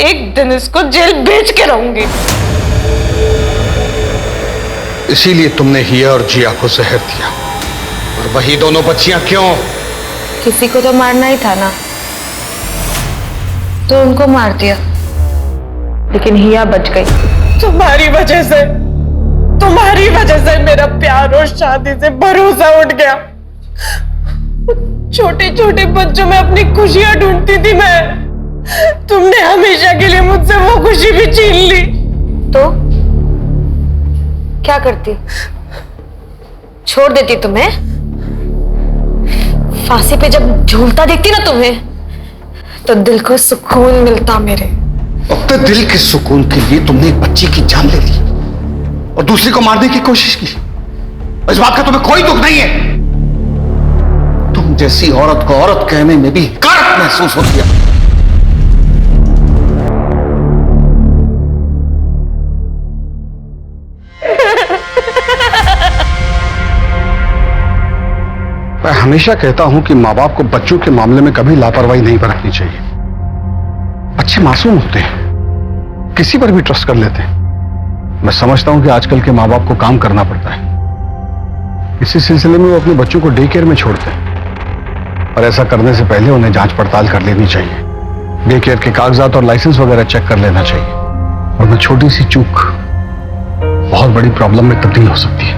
एक दिन इसको जेल भेज के रहूंगी। इसीलिए तुमने हिया और जिया को जहर दिया, और वही दोनों बच्चियां क्यों? किसी को तो मारना ही था ना, तो उनको मार दिया, लेकिन हिया बच गई। तुम्हारी वजह से मेरा प्यार और शादी से भरोसा उठ गया। छोटे छोटे बच्चों में अपनी खुशियां ढूंढती थी मैं, तुमने हमेशा के लिए मुझसे वो खुशी भी छीन ली। तो क्या करती? छोड़ देती तुम्हें? फांसी पे जब झूलता देखती ना तुम्हें, तो दिल को सुकून मिलता मेरे। अपने दिल के सुकून के लिए तुमने एक बच्ची की जान ले ली और दूसरी को मारने की कोशिश की। इस बात का तुम्हें कोई दुख नहीं है? तुम जैसी औरत को औरत कहने में भी हकारत महसूस होती है। मैं हमेशा कहता हूं कि मां बाप को बच्चों के मामले में कभी लापरवाही नहीं बरतनी चाहिए। बच्चे मासूम होते हैं, किसी पर भी ट्रस्ट कर लेते हैं। मैं समझता हूं कि आजकल के मां बाप को काम करना पड़ता है, इसी सिलसिले में वो अपने बच्चों को डे केयर में छोड़ते हैं, और ऐसा करने से पहले उन्हें जांच पड़ताल कर लेनी चाहिए। डे केयर के कागजात और लाइसेंस वगैरह चेक कर लेना चाहिए, वरना छोटी सी चूक बहुत बड़ी प्रॉब्लम में तब्दील हो सकती है।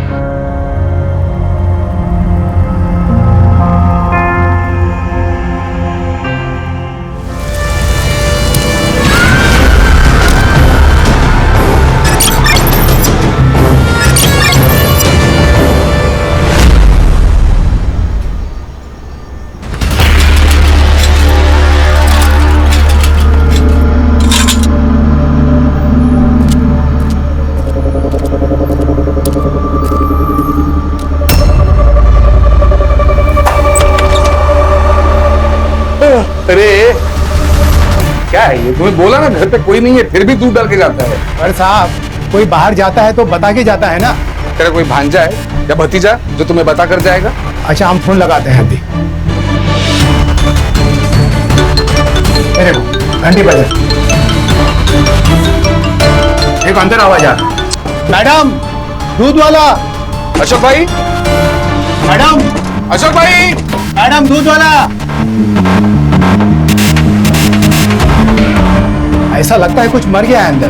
अरे क्या है ये? तुम्हें बोला ना घर पे कोई नहीं है, फिर भी दूध डाल के जाता है। अरे साहब, कोई बाहर जाता है तो बता के जाता है ना। तेरा कोई भांजा है या भतीजा जो तुम्हें बता कर जाएगा? अच्छा, हम फोन लगाते हैं अभी। मेरे को घंटी बजे एक अंदर आवाज आ। मैडम, दूध वाला। अशोक भाई, मैडम। अशोक भाई, मैडम, दूध वाला। ऐसा लगता है कुछ मर गया है अंदर।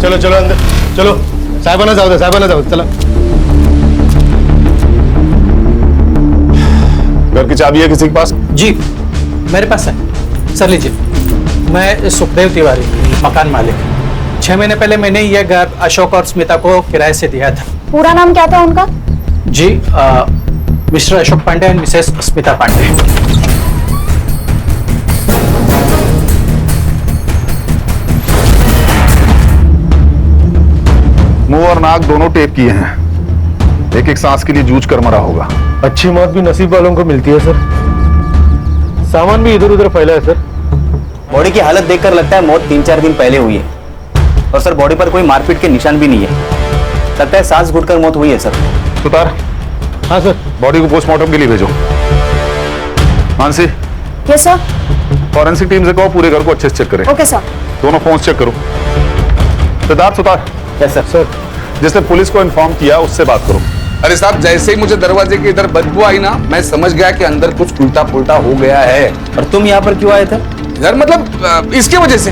चलो चलो अंदर चलो। साहिबाना जाओ दे, साहिबाना जाओ, चलो। घर की चाबी है किसी के पास? जी मेरे पास है, सर लीजिए। मैं सुखदेव तिवारी, मकान मालिक। 6 महीने पहले मैंने यह घर अशोक और स्मिता को किराए से दिया था। पूरा नाम क्या था उनका? जी Mr Ashok Pandey and Mrs Smita Pandey. मुंह और नाक दोनों टेप किए हैं। एक एक सांस के लिए जूझ कर मरा होगा। अच्छी मौत भी नसीब वालों को मिलती है सर। सामान भी इधर उधर फैला है सर। बॉडी की हालत देखकर लगता है मौत 3-4 दिन पहले हुई है। और सर बॉडी पर कोई मारपीट के निशान भी नहीं है। लगता है सांस घुटकर मौत हुई है सर। सुतार। हाँ सर। बॉडी को पोस्टमार्टम के लिए भेजो। Mansi. Yes sir. Forensic team से कहो पूरे घर को अच्छे से चेक करें। Okay sir. दोनों फोन चेक करो। Siddharth Sutar. Yes sir. Sir जिसने पुलिस को इन्फॉर्म किया उससे बात करो। अरे साहब, जैसे ही मुझे दरवाजे की इधर बदबू आई ना, मैं समझ गया कि अंदर कुछ उल्टा पुल्टा हो गया है। और तुम यहाँ पर क्यों आए थे? यार मतलब इसकी वजह से।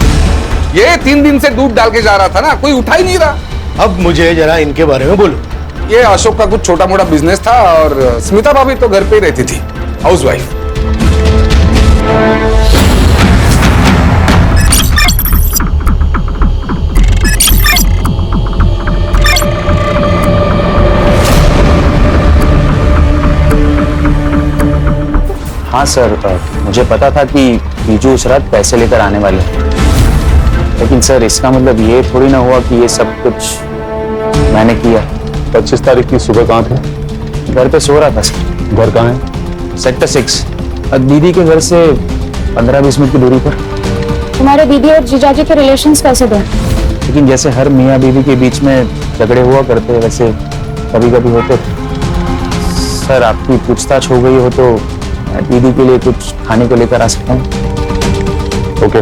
ये 3 दिन से दूध डाल के जा रहा था ना, कोई उठा ही नहीं रहा। अब मुझे जरा इनके बारे में बोलो। ये अशोक का कुछ छोटा मोटा बिजनेस था और स्मिता भाभी तो घर पे ही रहती थी, हाउसवाइफ। हाँ सर, मुझे पता था कि बीजू उस रात पैसे लेकर आने वाले हैं। लेकिन सर इसका मतलब ये थोड़ी ना हुआ कि ये सब कुछ मैंने किया। 25 तारीख की सुबह कहाँ थे? घर पे सो रहा था सर। घर कहाँ है? सेक्टर 6, दीदी के घर से 15-20 मिनट की दूरी पर। तुम्हारे दीदी और जीजाजी के रिलेशंस कैसे थे? लेकिन जैसे हर मियाँ बीवी के बीच में झगड़े हुआ करते वैसे कभी कभी होते थे। सर आपकी पूछताछ हो गई हो तो दीदी के लिए कुछ खाने को लेकर आ सकता हूँ? ओके।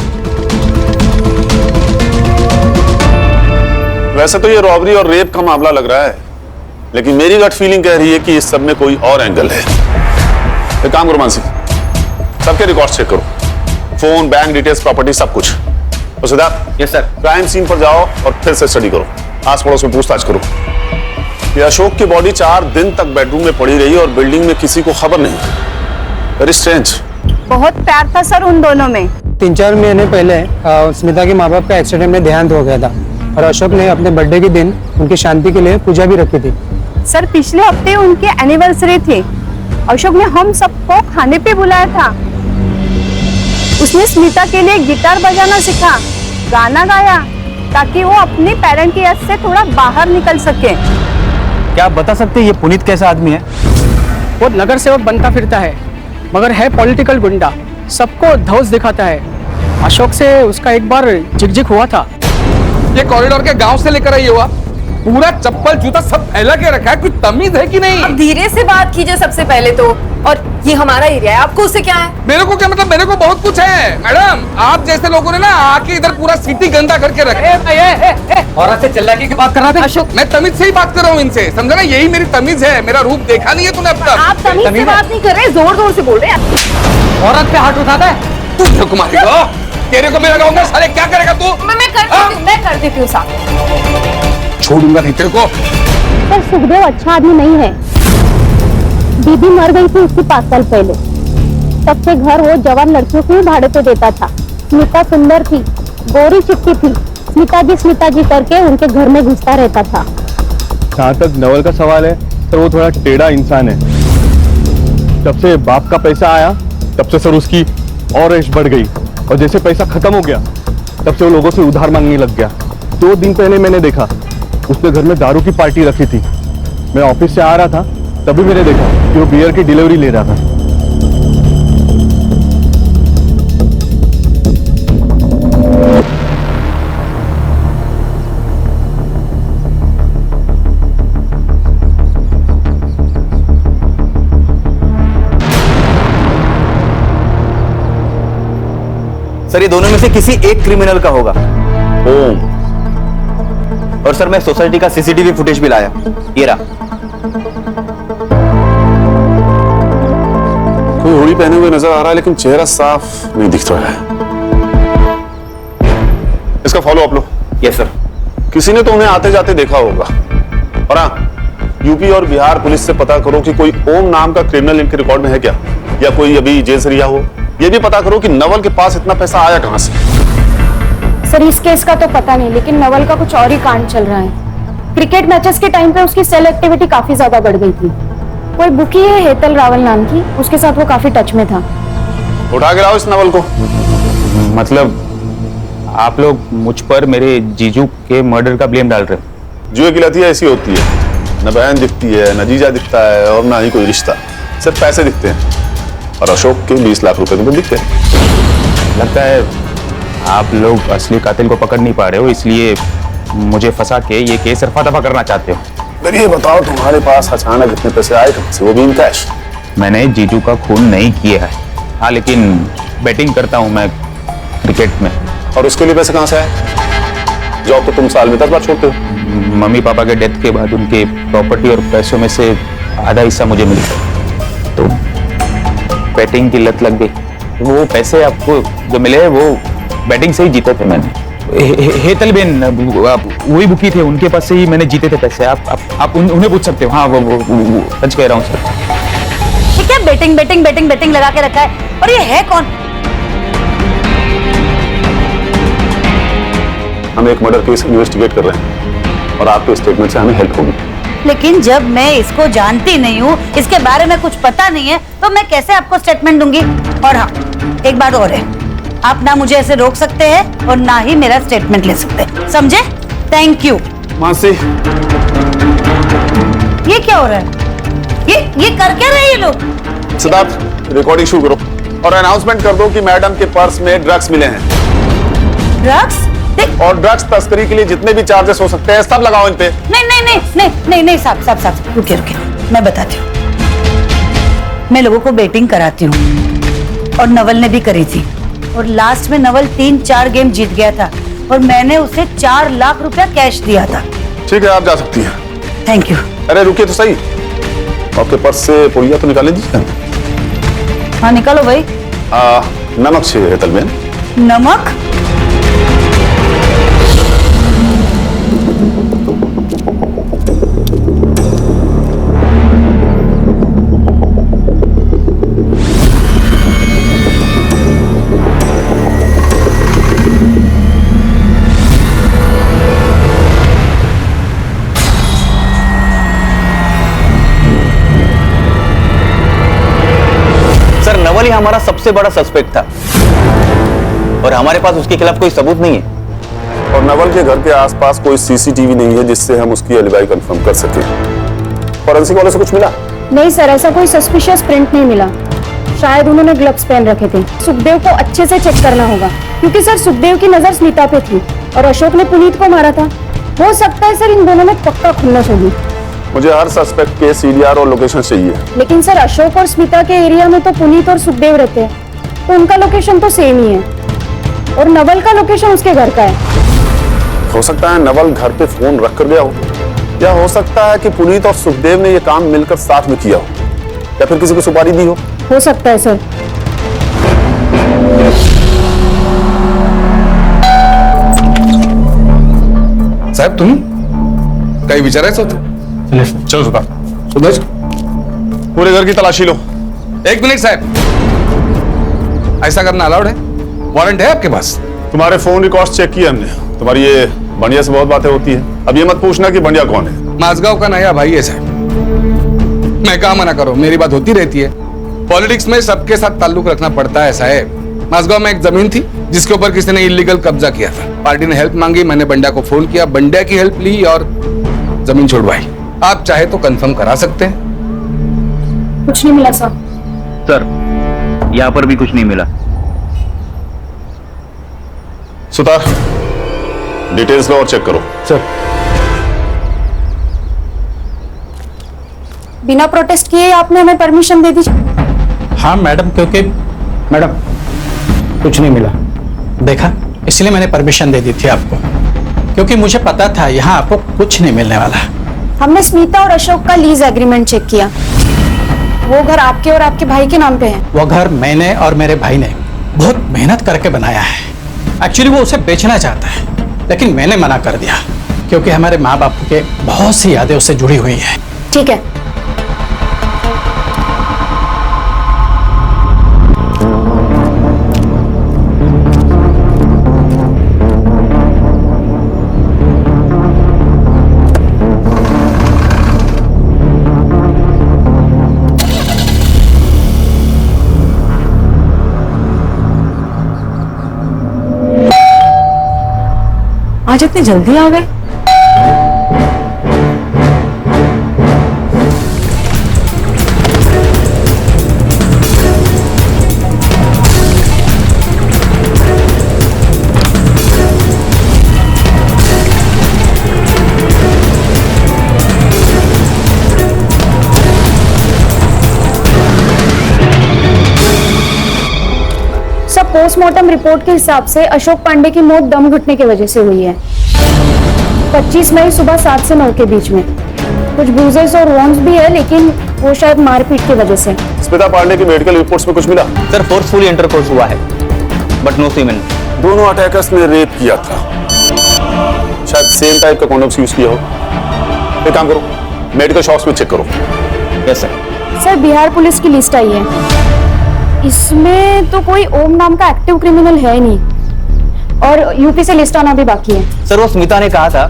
वैसे तो ये रॉबरी और रेप का मामला लग रहा है, लेकिन मेरी गट फीलिंग कह रही है कि इस सब में कोई और एंगल है। एक काम करो मानसी, सबके रिकॉर्ड्स चेक करो, फोन, बैंक डिटेल्स, प्रॉपर्टी, सब कुछ। तो Siddharth. Yes sir. Crime scene पर जाओ और फिर से स्टडी करो, आस पड़ोस में पूछताछ करो। ये अशोक की बॉडी 4 दिन तक बेडरूम में पड़ी रही और बिल्डिंग में किसी को खबर नहीं। Very strange. बहुत प्यार था सर उन दोनों में। 3-4 महीने पहले स्मिता के माँ बाप का एक्सीडेंट में देहांत हो गया था और अशोक ने अपने बर्थडे के दिन उनकी शांति के लिए पूजा भी रखी थी। सर पिछले हफ्ते उनकी एनिवर्सरी थी। अशोक ने हम सबको खाने पे बुलाया था। उसने स्मिता के लिए गिटार बजाना सीखा, गाना गाया ताकि वो अपने पेरेंट की याद से थोड़ा बाहर निकल सके। क्या आप बता सकते हैं ये पुनीत कैसा आदमी है? वो नगर सेवक बनता फिरता है मगर है पॉलिटिकल गुंडा, सबको धौस दिखाता है। अशोक से उसका एक बार झिकझिक हुआ था। ये कॉरिडोर के गांव से लेकर आई हुआ, पूरा चप्पल जूता सब फैला के रखा है। कुछ तमीज है कि नहीं? अब धीरे से बात कीजिए सबसे पहले तो। और ये हमारा एरिया है, आपको उससे क्या है? मेरे को क्या मतलब? मेरे को बहुत कुछ है मैडम। आप जैसे लोगों ने ना आके इधर पूरा सिटी गंदा करके रखे। औरत से चिल्लाके की बात कर रहा था अशोक? मैं तमीज से ही बात कर रहा हूँ इनसे, समझा ना? यही मेरी तमीज है। मेरा रूप देखा नहीं है तूने अब तक? आप तमीज से बात नहीं कर रहे, जोर जोर से बोल रहे हैं। औरत पे हाथ उठाता है तू। मेरे को मारेगा, तेरे को मैं लगाऊंगा। साले क्या करेगा तू? मैं कर देती हूँ साहब। छोड़ूंगा नहीं तेरे को। सर सुखदेव अच्छा आदमी नहीं है। दीदी मर गई थी उसकी 5 साल पहले। तब से घर वो जवान लड़कियों को ही भाड़े पे देता था। स्मिता सुंदर थी, गोरी चिट्टी थी। स्मिता जी करके उनके घर में घुसता रहता था। जहाँ तक नवल का सवाल है सर, वो थोड़ा टेढ़ा इंसान है। जब से बाप का पैसा आया तब से सर उसकी और ऐश बढ़ गई और जैसे पैसा खत्म हो गया तब से वो लोगों से उधार मांगने लग गया। 2 दिन पहले मैंने देखा उसने घर में दारू की पार्टी रखी थी। मैं ऑफिस से आ रहा था तभी मैंने देखा कि वो बियर की डिलीवरी ले रहा था। सर ये दोनों में से किसी एक क्रिमिनल का होगा। ओम। और सर मैं सोसाइटी का सीसीटीवी फुटेज भी लाया, ये रहा। कोई हुडी पहने हुए नजर आ रहा है लेकिन चेहरा साफ नहीं दिख रहा है। इसका फॉलो अप लो। Yes sir. किसी ने तो उन्हें आते जाते देखा होगा। और हाँ, यूपी और बिहार पुलिस से पता करो कि कोई ओम नाम का क्रिमिनल इनके रिकॉर्ड में है क्या, या कोई अभी जेल से रिहा हो। ये भी पता करो कि नवल के पास इतना पैसा आया कहां से। सर इस केस का तो पता नहीं, लेकिन नवल का कुछ और ही कांड चल रहा है। क्रिकेट मैचेस के टाइम पे उसकी सेल एक्टिविटी काफी ज्यादा बढ़ गई थी। कोई बुकी है हेतल रावल नाम की, उसके साथ वो काफी टच में था। उठा के लाओ इस नवल को। मतलब आप लोग मुझ पर मेरे जीजू के मर्डर का ब्लेम डाल रहे हो? जुए की लत ऐसी होती है, न बहन दिखती है, न जीजा दिखता है और ना ही कोई रिश्ता, सिर्फ पैसे दिखते हैं। और अशोक के 20 लाख रुपए तो दिखते हैं। लगता है आप लोग असली कातिल को पकड़ नहीं पा रहे हो, इसलिए मुझे फंसा के ये केस रफा दफा करना चाहते हो। फिर ये बताओ, तुम्हारे पास अचानक इतने पैसे आए कहाँ से, वो भी इन कैश? मैंने जीजू का खून नहीं किया है, हाँ, लेकिन बैटिंग करता हूँ मैं क्रिकेट में। और उसके लिए पैसे कहाँ से आए? जॉब तो तुम साल में 10 बार छोड़ते हो। मम्मी पापा के डेथ के बाद उनके प्रॉपर्टी और पैसों में से आधा हिस्सा मुझे मिल गया, तो बैटिंग की लत लग गई। वो पैसे आपको जो मिले वो बैटिंग से ही जीते थे मैंने। हेतल बेन वही बुकी थे, उनके पास से ही मैंने जीते थे पैसे। आप उन्हें पूछ सकते हो। हाँ, वो सच कह रहा हूँ सर। ये क्या बेटिंग बेटिंग बेटिंग बेटिंग लगा के रखा है? और ये है कौन? हम एक मर्डर केस इन्वेस्टिगेट कर रहे हैं और आपके स्टेटमेंट से हमें हेल्प होगी। लेकिन जब मैं इसको जानती नहीं हूँ, इसके बारे में कुछ पता नहीं है, तो मैं कैसे आपको स्टेटमेंट दूंगी? और हाँ, एक बात और है, आप ना मुझे ऐसे रोक सकते हैं और ना ही मेरा स्टेटमेंट ले सकते हैं, समझे? Thank you. मानसी, ये क्या हो रहा है? ये कर क्या रहे हैं ये लोग? सिद्धार्थ, रिकॉर्डिंग शुरू करो और अनाउंसमेंट कर दो कि मैडम के पर्स में ड्रग्स मिले हैं। ड्रग्स? और ड्रग्स तस्करी के लिए जितने भी चार्जेस हो सकते हैं सब लगाओ इन पे। नहीं साहब, रुकिए, मैं बताती हूँ। मैं लोगों को बेटिंग कराती हूँ और नवल ने भी करी थी, और लास्ट में नवल 3-4 गेम जीत गया था और मैंने उसे 4 लाख रुपया कैश दिया था। ठीक है, आप जा सकती हैं। Thank you. अरे रुकिए तो सही, आपके पर्स से पुड़िया तो निकाल लीजिए। हाँ निकालो भाई। नमक चाहिए हेतल बेन। नमक? नवल ही हमारा सबसे बड़ा सस्पेक्ट था और हमारे पास उसके खिलाफ कोई सबूत नहीं है। और नवल के घर के आसपास कोई सीसीटीवी नहीं है जिससे हम उसकी एलिबाई कंफर्म कर सके। फॉरेंसिक वाले से कुछ मिला? नहीं सर, ऐसा कोई सस्पिशियस प्रिंट नहीं मिला। शायद उन्होंने ग्लव्स पहन रखे थे। सुखदेव को अच्छे से चेक करना होगा, क्योंकि सर सुखदेव की नजर स्मिता पे थी और अशोक ने पुनीत को मारा था। हो सकता है सर इन दोनों में पक्का खुन्नस होगी। मुझे हर सस्पेक्ट के सीडीआर और लोकेशन चाहिए। लेकिन सर अशोक और स्मिता के एरिया में तो पुनीत और सुखदेव रहते हैं, तो उनका लोकेशन तो सेम ही है, और नवल का लोकेशन उसके घर का है। हो सकता है नवल घर पे फोन रख कर गया हो, या हो सकता है कि पुनीत और सुखदेव ने ये काम मिलकर साथ में किया हो, या फिर किसी को सुपारी दी हो सकता है सर। साहब तुम काही विचारायचं होतं? चलो सुभाष, पूरे घर की तलाशी लो। 1 मिनट साहब, ऐसा करना अलाउड है? वारंट है आपके पास? तुम्हारे फोन रिकॉर्ड्स चेक किए हमने, तुम्हारी ये बंडिया से बहुत बातें होती है। अब ये मत पूछना कि बंडिया कौन है। माझगांव का नया भाई है साहब। मैं कहा मना करो, मेरी बात होती रहती है। पॉलिटिक्स में सबके साथ ताल्लुक रखना पड़ता है साहब। माझगांव में एक जमीन थी जिसके ऊपर किसी ने इलीगल कब्जा किया था। पार्टी ने हेल्प मांगी, मैंने बंडिया को फोन किया, बंडिया की हेल्प ली और जमीन छुड़वाई। आप चाहे तो कंफर्म करा सकते हैं। कुछ नहीं मिला सर। सर यहाँ पर भी कुछ नहीं मिला। सुतार, डिटेल्स लो और चेक करो। सर, बिना प्रोटेस्ट किए आपने हमें परमिशन दे दी? हाँ मैडम, क्योंकि मैडम कुछ नहीं मिला, देखा, इसलिए मैंने परमिशन दे दी थी आपको, क्योंकि मुझे पता था यहाँ आपको कुछ नहीं मिलने वाला। हमने स्मिता और अशोक का लीज एग्रीमेंट चेक किया, वो घर आपके और आपके भाई के नाम पे है। वो घर मैंने और मेरे भाई ने बहुत मेहनत करके बनाया है। एक्चुअली वो उसे बेचना चाहता है, लेकिन मैंने मना कर दिया, क्योंकि हमारे माँ बाप के बहुत सी यादें उससे जुड़ी हुई है। ठीक है। आज इतनी जल्दी आ गए? पोस्टमार्टम रिपोर्ट के हिसाब से अशोक पांडे की मौत दम घुटने की वजह से हुई है। 25 मई सुबह 7 से 9 के बीच में। कुछ ब्रूजेस और वॉन्स भी है, लेकिन वो शायद मारपीट की वजह से। स्मिता पांडे की मेडिकल रिपोर्ट्स में कुछ मिला? सर फोर्सफुली इंटरकोर्स हुआ है, बट नो सीमेन। दोनों अटैकर्स ने रेप किया था, शायद सेम टाइप का कॉन्डोम्स यूज किया हो। एक काम करो, मेडिकल शॉप्स में चेक करो। Yes sir. Sir Bihar police की लिस्ट आई है, इसमें तो कोई ओम नाम का एक्टिव क्रिमिनल है नहीं, और यूपी से लिस्ट आना भी बाकी है। सर वो स्मिता ने कहा था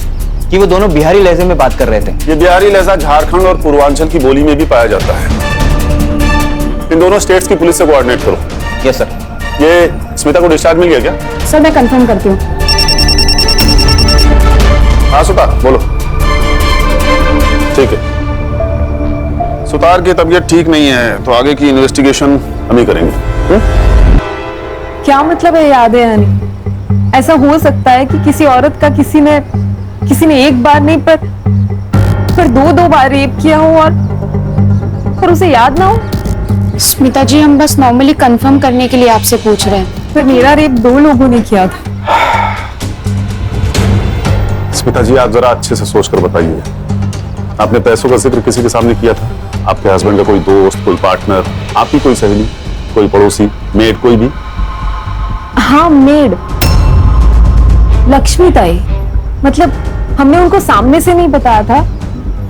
कि वो दोनों बिहारी लहजे में बात कर रहे थे। ये बिहारी लहजा झारखंड और पूर्वांचल की बोली में भी पाया जाता है। इन दोनों स्टेट्स की पुलिस से कोऑर्डिनेट करो। Yes sir. ये स्मिता को डिस्चार्ज मिल गया क्या? सर मैं कंफर्म करती हूँ। हाँ सुतार बोलो। ठीक है, सुतार की तबीयत ठीक नहीं है, तो आगे की इन्वेस्टिगेशन हम ही करेंगे। क्या मतलब है यादें आनी? ऐसा हो सकता है कि किसी औरत का किसी ने एक बार नहीं पर दो बार रेप किया हो और उसे याद ना हो? स्मिता जी, हम बस नॉर्मली कंफर्म करने के लिए आपसे पूछ रहे हैं। पर मेरा रेप 2 लोगों ने किया था। स्मिता जी, आप जरा अच्छे से सोचकर बताइए, आपने पैसों का जिक्र किसी के सामने किया था? आपके हस्बैंड का कोई दोस्त, कोई पार्टनर, आपकी कोई सहेली, कोई पड़ोसी, मेड, कोई भी? हाँ मेड, लक्ष्मी ताई। मतलब हमने उनको सामने से नहीं बताया था,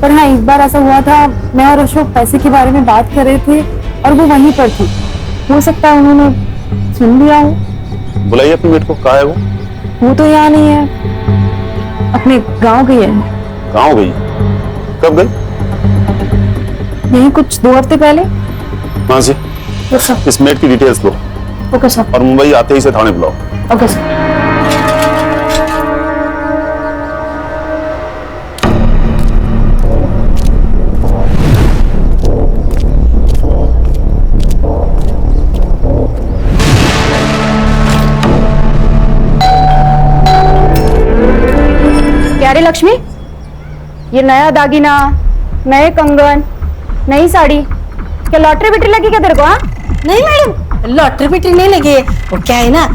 पर हाँ एक बार ऐसा हुआ था, मैं और अशोक पैसे के बारे में बात कर रहे थे और वो वहीं पर थी। हो सकता है उन्होंने सुन लिया हो। बुलाइए अपनी मेड को। कहाँ है वो? वो तो यहाँ नहीं है, अपने गांव गई है। गाँव गई? कब गई? यही कुछ 2 हफ्ते पहले। कहाँ से? इस मेड की डिटेल्स लो। Okay sir. और मुंबई आते ही से थाने बुलाओ। Okay sir. क्या रे लक्ष्मी, ये नया दागिना, नए कंगन, नई साड़ी, क्या लॉटरी बिटरी लगी क्या तेरे को? हाँ नहीं मैडम, लॉटरी बिटरी नहीं लगी है। वो क्या है ना,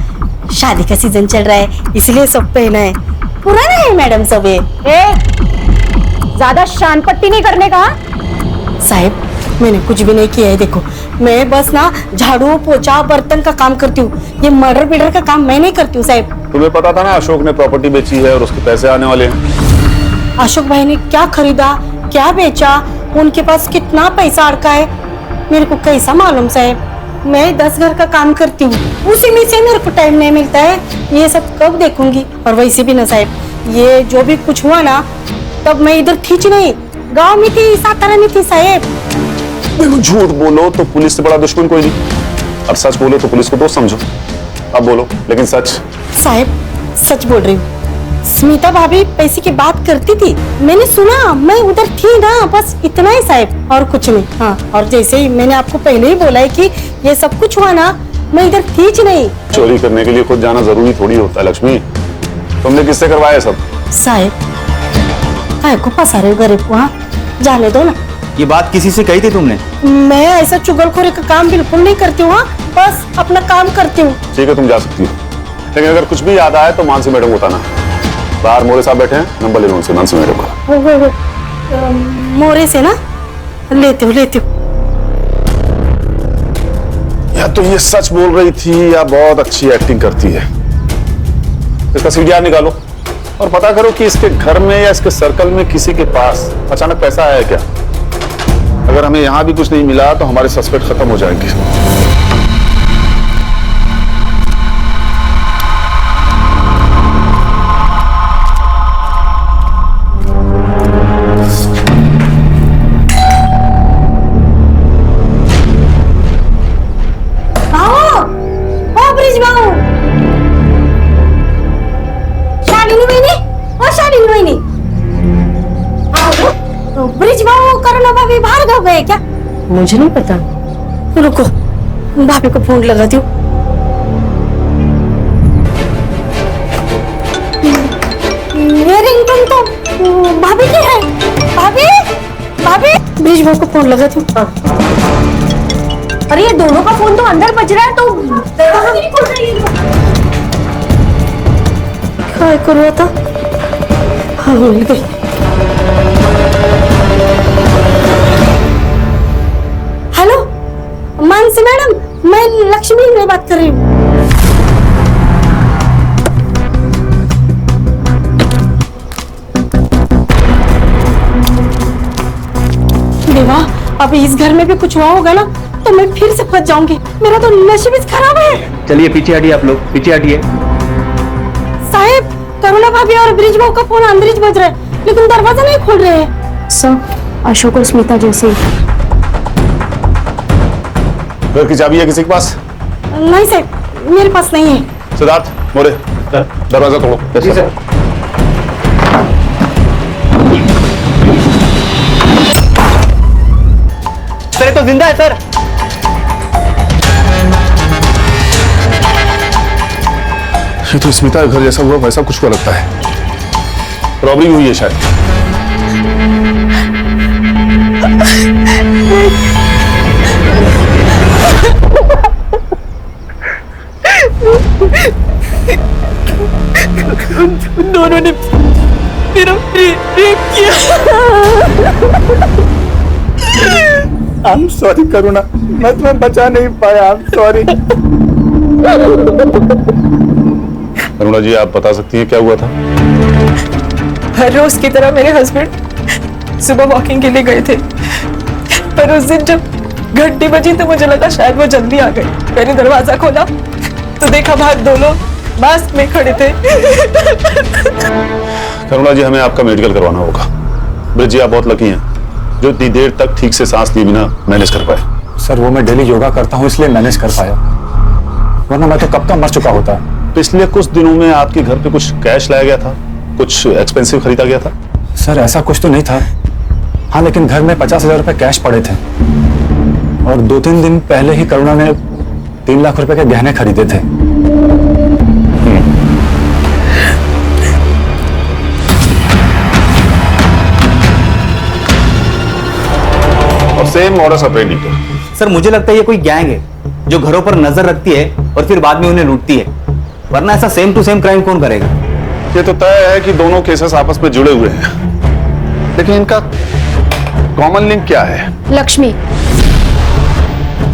शादी का सीजन चल रहा है इसलिए सब पहना है। पुराना है मैडम सब ये। ज्यादा शान पट्टी नहीं करने का। साहब मैंने कुछ भी नहीं किया है, देखो मैं बस ना झाड़ू पोछा बर्तन का काम करती हूँ, ये मर्डर बिडर का काम मैं नहीं करती हूँ साहब। तुम्हें पता था ना अशोक ने प्रॉपर्टी बेची है और उसके पैसे आने वाले हैं। अशोक भाई ने क्या खरीदा, क्या बेचा, उनके पास कितना पैसा अड़का है, मेरे को कैसा मालूम साहब? मैं 10 घर का काम करती हूँ, उसी में से मेरे को टाइम नहीं मिलता है, ये सब कब देखूंगी? और वैसे भी ना साहब, ये जो भी कुछ हुआ ना, तब मैं इधर थी नहीं, गांव में थी, सातारा में थी साहब। झूठ बोलो तो पुलिस से बड़ा दुश्मन कोई नहीं, और सच बोलो तो पुलिस को दोस्त समझो। अब बोलो, लेकिन सच। साहब सच बोल रही हूँ, स्मिता भाभी पैसे की बात करती थी, मैंने सुना, मैं उधर थी ना, बस इतना ही साहब, और कुछ नहीं। हाँ, और जैसे ही मैंने आपको पहले ही बोला है कि ये सब कुछ हुआ ना, मैं इधर थी नहीं। चोरी करने के लिए खुद जाना जरूरी थोड़ी होता है लक्ष्मी। तुमने किससे करवाया सब? साहब काय को फंसा रहे हो गरीब को? हाँ जाने दो ना। ये बात किसी से कही थी तुमने? मैं ऐसा चुगलखोरी का काम बिल्कुल नहीं करती हूँ, बस अपना काम करती हूँ। ठीक है, तुम जा सकती हो, लेकिन अगर कुछ भी याद आए तो मानसी मैडम को बताना। बाहर मोरे साहब बैठे हैं, नंबर ले लो उनसे, मानसी मैडम का। मोरे से ना लेते हो या तो ये सच बोल रही थी या बहुत अच्छी एक्टिंग करती है। इसका सीडीआर निकालो और पता करो कि इसके घर में या इसके सर्कल में किसी के पास अचानक पैसा आया क्या। अगर हमें यहां भी कुछ नहीं मिला तो हमारे सस्पेक्ट खत्म हो जाएंगे। ब्रिज भाऊ करुणा भाभी बाहर गाँव गए क्या? मुझे नहीं पता, रुको भाभी को फोन लगाती हूँ। ये रिंगटोन तो भाभी की है। भाभी भाभी, ब्रिज भाऊ को फोन लगाती हूँ। अरे ये दोनों का फोन तो अंदर बज रहा है, तो दरवाजा नहीं खोल रहा है। क्या कर रहा था? हाँ, मिल गई। हेलो मानसी मैडम, मैं लक्ष्मी में बात कर रही हूँ। देवा, अब इस घर में भी कुछ हुआ होगा ना तो मैं फिर से फंस जाऊंगी। मेरा तो नसीब ही खराब है। चलिए पीछे हटिए, आप लोग पीछे हटिए। साहब, करुणा भाभी और ब्रिज भाऊ का फोन अंदर ही बज रहा है, लेकिन दरवाजा नहीं खोल रहे हैं। सर, अशोक और स्मिता जैसे। घर की चाबी है किसी के पास? नहीं सर, मेरे पास नहीं है। सिद्धार्थ, मोरे, दरवाजा तोड़ो। जी सर। सर तो जिंदा है सर। ये तो स्मिता के घर जैसा हुआ वैसा कुछ को लगता है। रॉबरी हुई है शायद। दोनों ने मेरा रेप किया। I'm sorry करुणा, मैं तुम्हें बचा नहीं पाया। I'm sorry। करुणा जी, आप बता सकती हैं क्या हुआ था? हर रोज की तरह मेरे हस्बैंड सुबह वॉकिंग के लिए गए थे, पर उस दिन जब घंटी बजी तो मुझे लगा शायद वो जल्दी आ गए। मैंने दरवाजा खोला तो देखा बाहर दोनों मास्क में खड़े थे। करुणा जी, हमें आपका मेडिकल करवाना होगा। ब्रिज जी, आप बहुत लकी हैं जो इतनी देर तक ठीक से सांस लिए बिना मैनेज कर पाए। सर, वो मैं डेली योगा करता हूँ इसलिए मैनेज कर पाया, वरना मैं तो कब का मर चुका होता। पिछले कुछ दिनों में आपके घर पे कुछ कैश लाया गया था, कुछ एक्सपेंसिव खरीदा गया था? सर, ऐसा कुछ तो नहीं था। हाँ, लेकिन घर में 50,000 रुपए कैश पड़े थे और 2-3 दिन पहले ही करुणा ने 3 लाख रुपए के गहने खरीदे थे। और सेम मॉडस ऑपरेंडी। सर, मुझे लगता है ये कोई गैंग है जो घरों पर नजर रखती है और फिर बाद में उन्हें लूटती है, वरना ऐसा सेम टू सेम क्राइम कौन करेगा? ये तो तय है कि दोनों केसेस आपस में जुड़े हुए हैं, लेकिन इनका कॉमन लिंक क्या है? लक्ष्मी।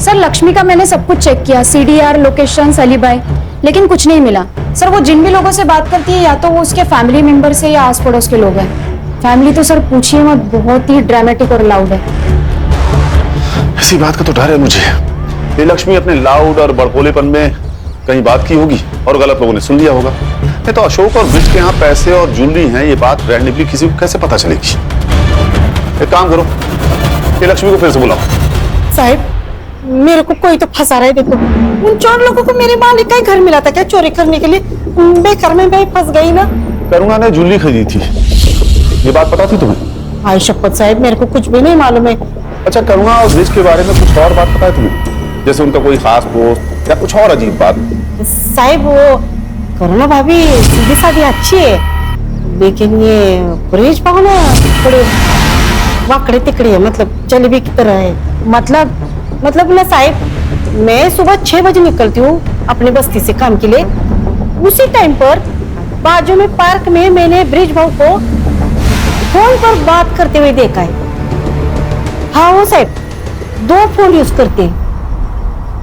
सर, लक्ष्मी का मैंने सब कुछ चेक किया, CDR, लोकेशन, अलीबाई, लेकिन कुछ नहीं मिला। सर, वो जिन भी लोगों से बात करती है या तो वो उसके फैमिली मेंबर से या आस पड़ोस के लोग हैं। फैमिली तो सर पूछिए मत, बहुत ही ड्रामेटिक और लाउड है। इसी बात का तो डर है मुझे। ये लक्ष्मी अपने लाउड और बड़बोलेपन में कहीं बात की होगी और गलत लोगों ने सुन लिया होगा। नहीं तो अशोक और ब्रिज के यहाँ पैसे और ज्वेलरी हैं, ये बात रैंडमली किसी को कैसे पता चलेगी? एक काम करो, ये लक्ष्मी को फिर से बुलाओ। साहब, मेरे को कोई तो फंसा रहा है। देखो, उन 4 लोगों को मेरे मालिक का ही घर मिला था क्या चोरी करने के लिए? बेकार में मैं फंस गई ना। करुणा ने ज्वेलरी खरीदी थी, ये बात पता थी तुम्हें? आई शपथ साहब, मेरे को कुछ भी नहीं मालूम है। अच्छा, करुणा और ब्रिज के बारे में कुछ और बात पता है तुम्हें? जैसे उनका कोई खास दोस्त या कुछ और अजीब बात? साहब, वो करुणा भाभी सीधी सादी अच्छी है, लेकिन ये ब्रिज भाऊ ना थोड़े वाकड़े तिकड़े है, मतलब जलेबी की तरह है। मतलब ना साहब, मैं सुबह 6 बजे निकलती हूँ अपने बस्ती से काम के लिए। उसी टाइम पर बाजू में पार्क में मैंने ब्रिज भाऊ को फोन पर बात करते हुए देखा है। हाँ, वो साहब 2 फोन यूज करते हैं।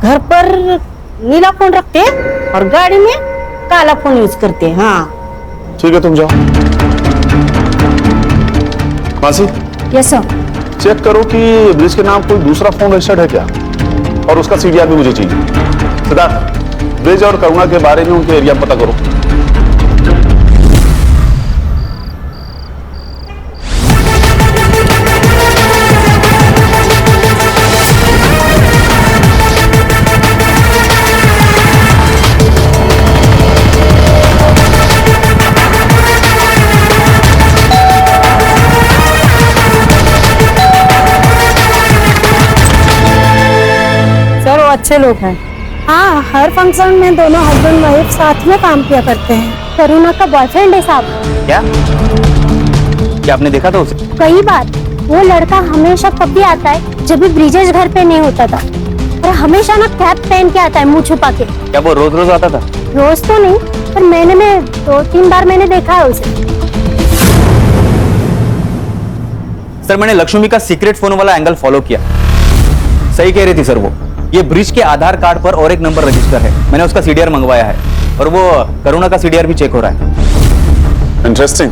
घर पर नीला फोन रखते हैं और गाड़ी में काला फोन यूज करते हैं। हाँ ठीक है, तुम जाओ। मासी। Yes sir. चेक करो कि ब्रिज के नाम कोई दूसरा फोन रजिस्टर्ड है क्या, और उसका CDR भी मुझे चाहिए। सिद्धार्थ, ब्रिज और करुणा के बारे में उनके एरिया पता करो। अच्छे लोग हैं। हाँ, हर फंक्शन में दोनों हस्बैंड वाइफ साथ में काम किया करते हैं। करुणा का बॉयफ्रेंड है साहब। क्या आपने देखा था उसे? कई बार। वो लड़का हमेशा तब भी आता है जब भी ब्रिजेश घर पे नहीं होता था, और हमेशा ना कैप पहन के आता है मुंह छुपा के। क्या वो रोज रोज आता था? रोज तो नहीं, पर महीने में 2-3 बार मैंने देखा है उसे। सर मैंने लक्ष्मी का सीक्रेट फोन वाला एंगल फॉलो किया। सही कह रही थी सर वो। ये ब्रिज के आधार कार्ड पर और एक नंबर रजिस्टर है। मैंने उसका सीडीआर मंगवाया है और वो करुणा का सीडीआर भी चेक हो रहा है। इंटरेस्टिंग।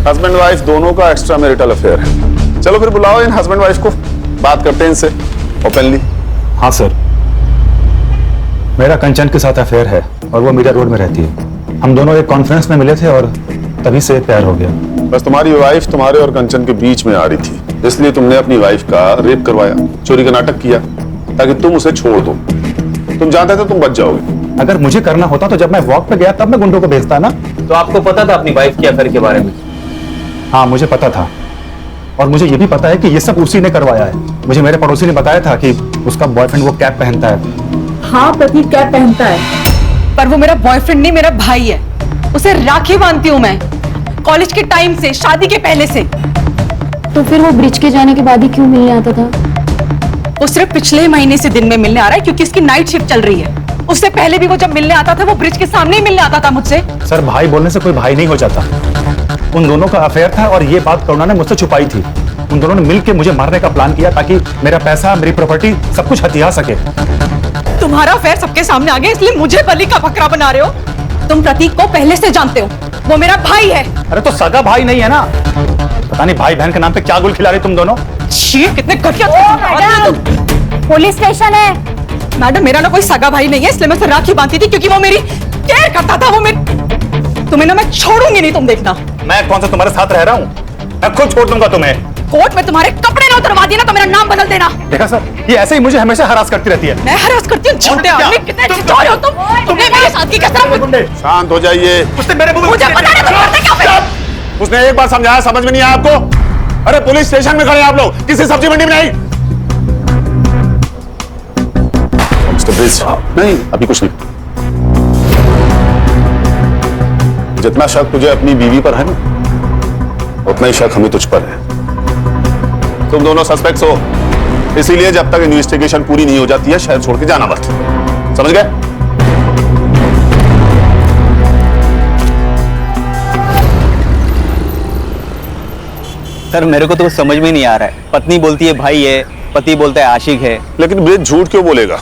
हस्बैंड वाइफ दोनों का एक्स्ट्रा मैरिटल अफेयर है। चलो फिर बुलाओ इन हस्बैंड वाइफ को, बात करते हैं इनसे ओपनली। हाँ सर, मेरा कंचन के साथ अफेयर है और वो मीडिया रोड में रहती है। हम दोनों एक कॉन्फ्रेंस में मिले थे और तभी से प्यार हो गया। बस तुम्हारी वाइफ तुम्हारे और कंचन के बीच में आ रही थी, इसलिए तुमने अपनी वाइफ का रेप करवाया, चोरी का नाटक किया ताकि तुम उसे छोड़ दो। तुम जानते थे तुम बच जाओगे। अगर मुझे करना होता तो जब मैं वॉक पे गया तब मैं गुंडों को भेजता ना। तो आपको पता था अपनी वाइफ के अफेयर के बारे में? हाँ मुझे पता था, और मुझे ये भी पता है कि ये सब उसी ने करवाया है। मुझे मेरे पड़ोसी ने बताया था कि उसका बॉयफ्रेंड वो कैप पहनता है। हाँ प्रतीक कैप पहनता है, पर वो मेरा बॉयफ्रेंड नहीं, मेरा भाई है। उसे राखी बांधती हूँ मैं, कॉलेज के टाइम से, शादी के पहले से। तो फिर वो ब्रिज के जाने के बाद ही क्यों मिलने आता था? वो सिर्फ पिछले महीने से दिन में मिलने आ रहा है क्योंकि उसकी नाइट शिफ्ट चल रही है। उससे पहले भी वो जब मिलने आता था वो ब्रिज के सामने ही मिलने आता था मुझसे। सर भाई बोलने से कोई भाई नहीं हो जाता। उन दोनों का अफेयर था और ये बात करुणा ने मुझसे छुपाई थी। उन दोनों ने मिलकर मुझे मारने का प्लान किया ताकि मेरा पैसा, मेरी प्रॉपर्टी सब कुछ हथिया सके। तुम्हारा अफेयर सबके सामने आ गया इसलिए मुझे बलि का बकरा बना रहे हो। तुम प्रतीक को पहले से जानते हो, वो मेरा भाई है। अरे तो सगा भाई नहीं है ना? पता नहीं भाई बहन के नाम पे क्या गुल खिला रही तुम दोनों। कितने घटिया। पुलिस स्टेशन है। मैडम मेरा ना कोई सगा भाई नहीं है, इसलिए मैं उसे राखी बांधती थी क्योंकि वो मेरी केयर करता था। वो तुम्हें ना मैं छोड़ूंगी नहीं, तुम देखना। मैं कौन सा तुम्हारे साथ रह रहा हूँ? मैं खुद छोड़ दूंगा तुम्हें। कोर्ट में तुम्हारे कपड़े ना उतरवा दिए ना तो मेरा नाम बदल देना। देखा सर, ये ऐसे ही मुझे हमेशा हरास करती रहती है। मैं हरास करती हूँ? छोटे आदमी, कितने छिछोरे हो तुम। तुमने मेरे साथ की कसरत। शांत हो जाइए। उसने मेरे मुंह में मुझे पता नहीं। उसने एक बार समझाया, समझ में नहीं आया आपको? अरे पुलिस स्टेशन में खड़े आप लोग, किसी सब्जी मंडी में नहीं। मिस्टर ब्रिज, नहीं अभी कुछ नहीं। जितना शक तुझे अपनी बीवी पर है ना, उतना ही शक हमें तुझ पर है। तुम दोनों सस्पेक्ट्स हो, इसीलिए जब तक इन्वेस्टिगेशन पूरी नहीं हो जाती है शहर छोड़ के जाना मत। समझ गए? सर मेरे को तो समझ में नहीं आ रहा है। पत्नी बोलती है भाई है, पति बोलता है आशिक है। लेकिन ब्रिज झूठ क्यों बोलेगा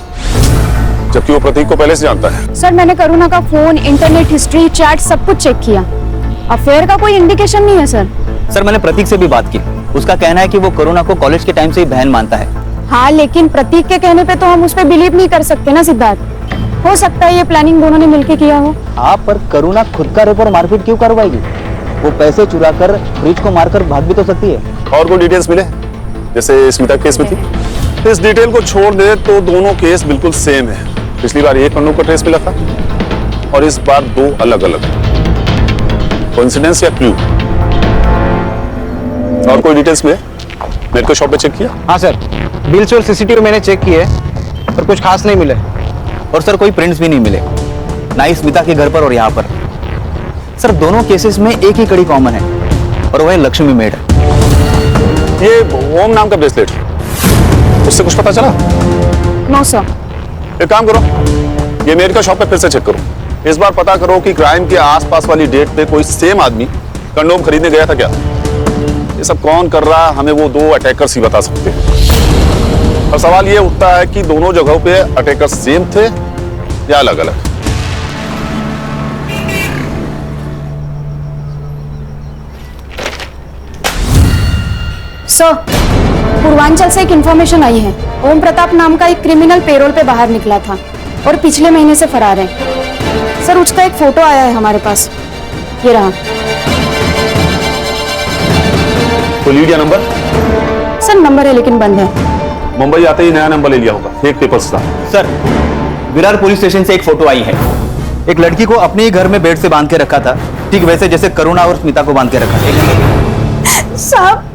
जबकि वो प्रतीक को पहले से जानता है? सर मैंने करुणा का फोन, इंटरनेट हिस्ट्री, चैट सब कुछ चेक किया। अफेयर का कोई इंडिकेशन नहीं है सर। सर मैंने प्रतीक से भी बात की। उसका कहना है कि वो करुणा को कॉलेज के टाइम से ही बहन मानता है। हाँ लेकिन प्रतीक के कहने पे तो हम उस पर बिलीव नहीं कर सकते ना सिद्धार्थ। हो सकता है ये प्लानिंग दोनों ने मिलकर किया हो। हाँ पर करुणा खुद का रेप और मारपीट क्यों करवाएगी? वो पैसे चुरा कर ब्रिज को मारकर भाग भी तो सकती है। और कोई डिटेल्स मिले जैसे स्मिता केस में थी? इस डिटेल को छोड़ दे तो दोनों केस बिल्कुल सेम है। पिछली बार एक पन्नू का ट्रेस मिला था और इस बार दो अलग अलग। कोइंसिडेंस या क्लू? और कोई डिटेल्स मिले? मेरे को शॉप पे चेक किया? हाँ सर, बिल्स और सीसीटीवी मैंने चेक किए पर कुछ खास नहीं मिले। और सर कोई प्रिंट्स भी नहीं मिले, ना ही स्मिता के घर पर और यहाँ पर। सर दोनों केसेस में एक ही कड़ी कॉमन है और वह है लक्ष्मी मेड। ये ओम नाम का ब्रेसलेट, उससे कुछ पता चला? No sir. एक काम करो, ये मेड का शॉप पे फिर से चेक करो। इस बार पता करो कि क्राइम के आसपास वाली डेट पे कोई सेम आदमी कंडोम खरीदने गया था क्या? ये सब कौन कर रहा हमें वो दो अटैकर्स ही बता सकते हैं। और सवाल ये उठता है कि दोनों जगहों पे अटैकर्स सेम थे या अलग अलग? सर पूर्वांचल से एक इंफॉर्मेशन आई है। ओम प्रताप नाम का एक क्रिमिनल पेरोल पे बाहर निकला था और पिछले महीने से फरार है। सर उसका एक फोटो आया है हमारे पास, ये रहा। कोई लीड या नंबर? सर नंबर है लेकिन बंद है। मुंबई आते ही नया नंबर ले लिया होगा, फेक पेपर्स था। सर विरार पुलिस स्टेशन से एक फोटो आई है। एक लड़की को अपने ही घर में बेड से बांध के रखा था, ठीक वैसे जैसे करुणा और स्मिता को बांध के रखा था। साहब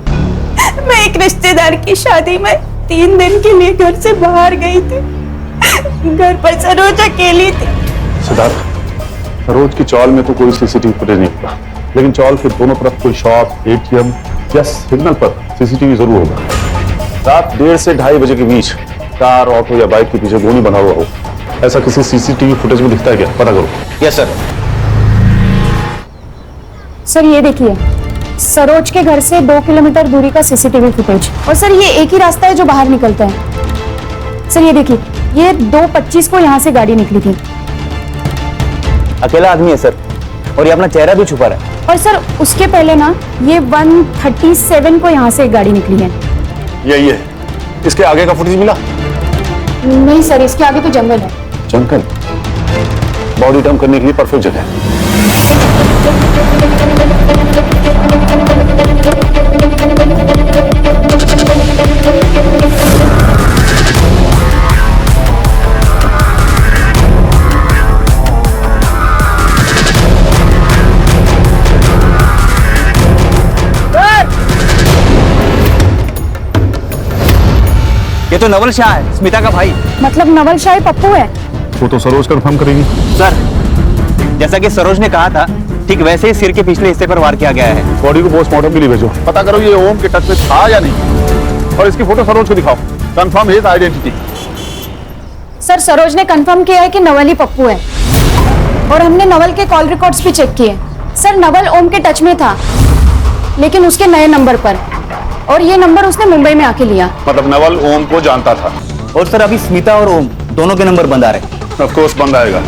मैं एक रिश्तेदार की शादी में 3 दिन के लिए घर से बाहर गई थी। घर पर सरोज अकेली थी। सिद्धार्थ, रोज की चौल में तो कोई सीसीटीवी फुटेज नहीं होगा, लेकिन चौल के दोनों तरफ कोई शॉप, एटीएम या सिग्नल पर सीसीटीवी जरूर होगा। रात 1:30 से 2:30 बजे के बीच कार, ऑटो या बाइक के पीछे गोली बना हुआ हो, ऐसा किसी सीसीटीवी फुटेज में दिखता है क्या? पता करो। Yes sir. सर ये देखिए, सरोज के घर से 2 किलोमीटर दूरी का सीसीटीवी फुटेज। और सर ये एक ही रास्ता है जो बाहर निकलता है। सर ये देखिए, ये 2:25 को यहाँ से गाड़ी निकली थी। अकेला आदमी है सर, और ये अपना चेहरा भी छुपा रहा है। और सर उसके पहले ना, ये 1:37 को यहाँ से एक गाड़ी निकली है। यही है। इसके आगे का फुटेज मिला? नहीं सर, इसके आगे तो जंगल है। जंगल? बॉडी डंप करने के लिए परफेक्ट जगह है। ये तो नवल शाह है, स्मिता का भाई। मतलब नवल शाह पप्पू है? वो तो सरोज कंफर्म करेगी। सर, जैसा कि सरोज ने कहा था, ठीक वैसे ही सिर के पिछले हिस्से पर वार किया गया है। बॉडी को पोस्टमार्टम के लिए भेजो। पता करो ये ओम के टच में था या नहीं, और इसकी फोटो सरोज को दिखाओ। Confirm his identity. Sir Saroj ने कंफर्म किया है कि नवल ही पप्पू है, और हमने नवल के कॉल रिकॉर्ड्स भी चेक किए। सर नवल ओम के टच में था, लेकिन उसके नए नंबर पर, और ये नंबर उसने मुंबई में आके लिया। मतलब नवल ओम को जानता था। और सर अभी स्मिता और ओम दोनों के नंबर बंद आ रहे हैं। ऑफ कोर्स बंद आएगा,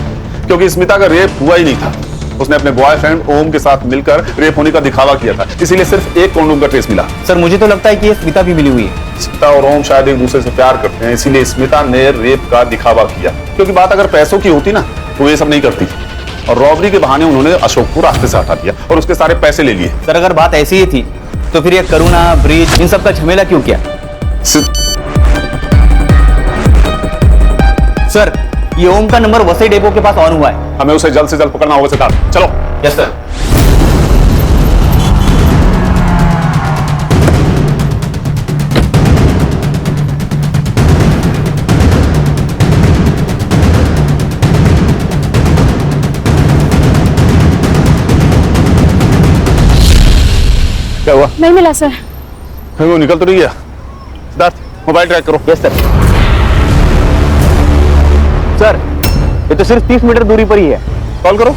क्योंकि स्मिता का रेप हुआ ही नहीं था। उसने अपने बॉयफ्रेंड ओम के साथ मिलकर रेप होने का दिखावा किया था, इसीलिए सिर्फ एक कॉन्डोम का ट्रेस मिला। सर मुझे तो लगता है कि ये स्मिता भी मिली हुई है। स्मिता और ओम शायद एक दूसरे से प्यार करते हैं, इसीलिए स्मिता ने रेप का दिखावा किया। क्योंकि बात अगर पैसों की होती ना, तो ये सब नहीं करती। और रॉबरी के बहाने उन्होंने अशोक को रास्ते से हटा दिया और उसके सारे पैसे ले लिए। सर अगर बात ऐसी ही थी, तो फिर ये करुणा, ब्रिज, इन सब का झमेला क्यों किया? सर ये ओम का नंबर वसई डेपो के पास ऑन हुआ है। हमें उसे जल्द से जल्द पकड़ना होगा सिद्धार्थ। चलो। Yes sir. क्या हुआ? नहीं मिला सर। कहीं वो निकल तो नहीं गया? सिद्धार्थ मोबाइल ट्रैक करो। Yes sir. सर ये तो सिर्फ 30 मीटर दूरी पर ही है। कॉल करो।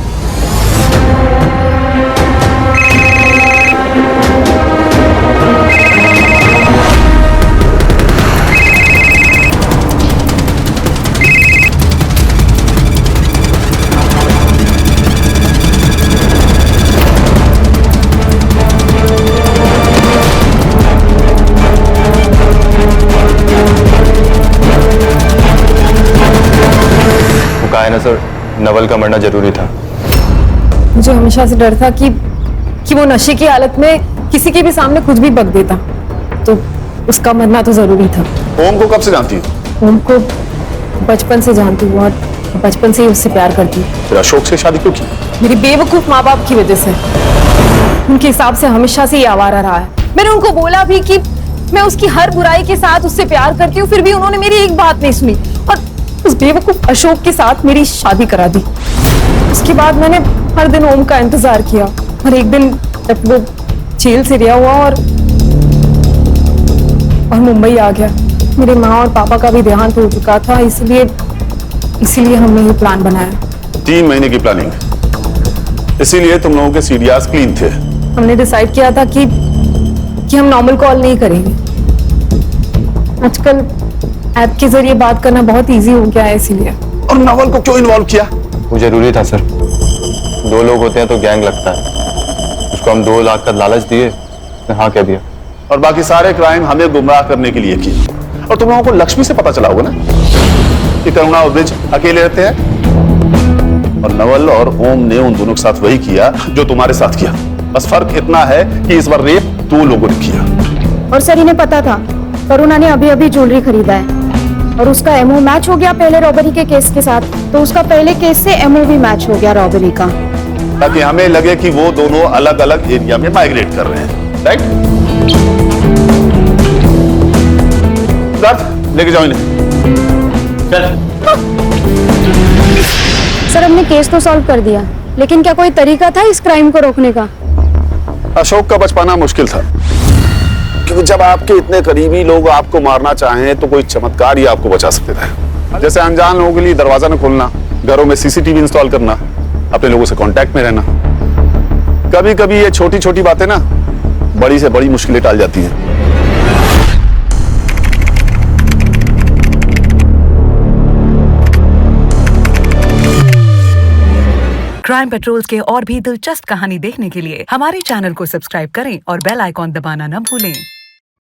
है ना सर, नवल का मरना जरूरी था। मुझे हमेशा से डर था कि वो नशे की हालत में किसी के भी सामने कुछ भी बक देता, तो उसका मरना तो जरूरी था। ओम को कब से जानती हो? ओम को बचपन से जानती हूँ, और बचपन से ही उससे प्यार करती हूँ। फिर अशोक से शादी क्यों की? मेरे बेवकूफ माँ बाप की वजह से। उनके हिसाब से हमेशा से ही आवारा रहा है। मैंने उनको बोला भी कि मैं उसकी हर बुराई के साथ उससे प्यार करती हूँ, फिर भी उन्होंने मेरी एक बात नहीं सुनी और उस बेवकूफ अशोक के साथ मेरी शादी करा दी। उसके बाद मैंने हर दिन ओम का इंतजार किया, और एक दिन जब वो जेल से रिहा हुआ और मुंबई आ गया, मेरे माँ और पापा का भी देहांत हो चुका था, इसीलिए हमने ये प्लान बनाया। 3 महीने की प्लानिंग, इसीलिए तुम लोगों के सीडीआरस क्लीन थे। हमने डिसाइड किया था कि हम नॉर्मल कॉल नहीं करेंगे। आजकल ऐप के जरिए बात करना बहुत इजी हो गया है, इसीलिए। और नवल को क्यों इन्वॉल्व किया? वो जरूरी था सर। 2 लोग होते हैं तो गैंग लगता है। उसको हम 2 लाख का लालच दिए, उसने हाँ कह दिया। और बाकी सारे क्राइम हमें गुमराह करने के लिए किए। और तुम लोगों को लक्ष्मी से पता चला होगा ना कि करुणा और ब्रिज अकेले रहते हैं, और नवल और ओम ने उन दोनों के साथ वही किया जो तुम्हारे साथ किया। बस फर्क इतना है कि इस बार रेप 2 लोगों ने किया। और सर इन्हें पता था करुणा ने अभी अभी ज्वेलरी खरीदा है, और उसका एमओ मैच हो गया पहले रॉबरी के केस के साथ, तो उसका पहले केस से एमओ भी मैच हो गया रॉबरी का, ताकि हमें लगे कि वो दोनों अलग अलग एरिया में माइग्रेट कर रहे हैं। राइट? लेके जाओ इन्हें। सर हमने केस तो सॉल्व कर दिया, लेकिन क्या कोई तरीका था इस क्राइम को रोकने का? अशोक का बच पाना मुश्किल था, क्योंकि जब आपके इतने करीबी लोग आपको मारना चाहें तो कोई चमत्कार ही आपको बचा सकते थे। जैसे अनजान लोगों के लिए दरवाजा न खोलना, घरों में सीसीटीवी इंस्टॉल करना, अपने लोगों से कांटेक्ट में रहना। कभी कभी ये छोटी छोटी बातें ना बड़ी से बड़ी मुश्किलें टाल जाती हैं। क्राइम पेट्रोल्स के और भी दिलचस्प कहानी देखने के लिए हमारे चैनल को सब्सक्राइब करें और बेल आइकॉन दबाना न भूलें।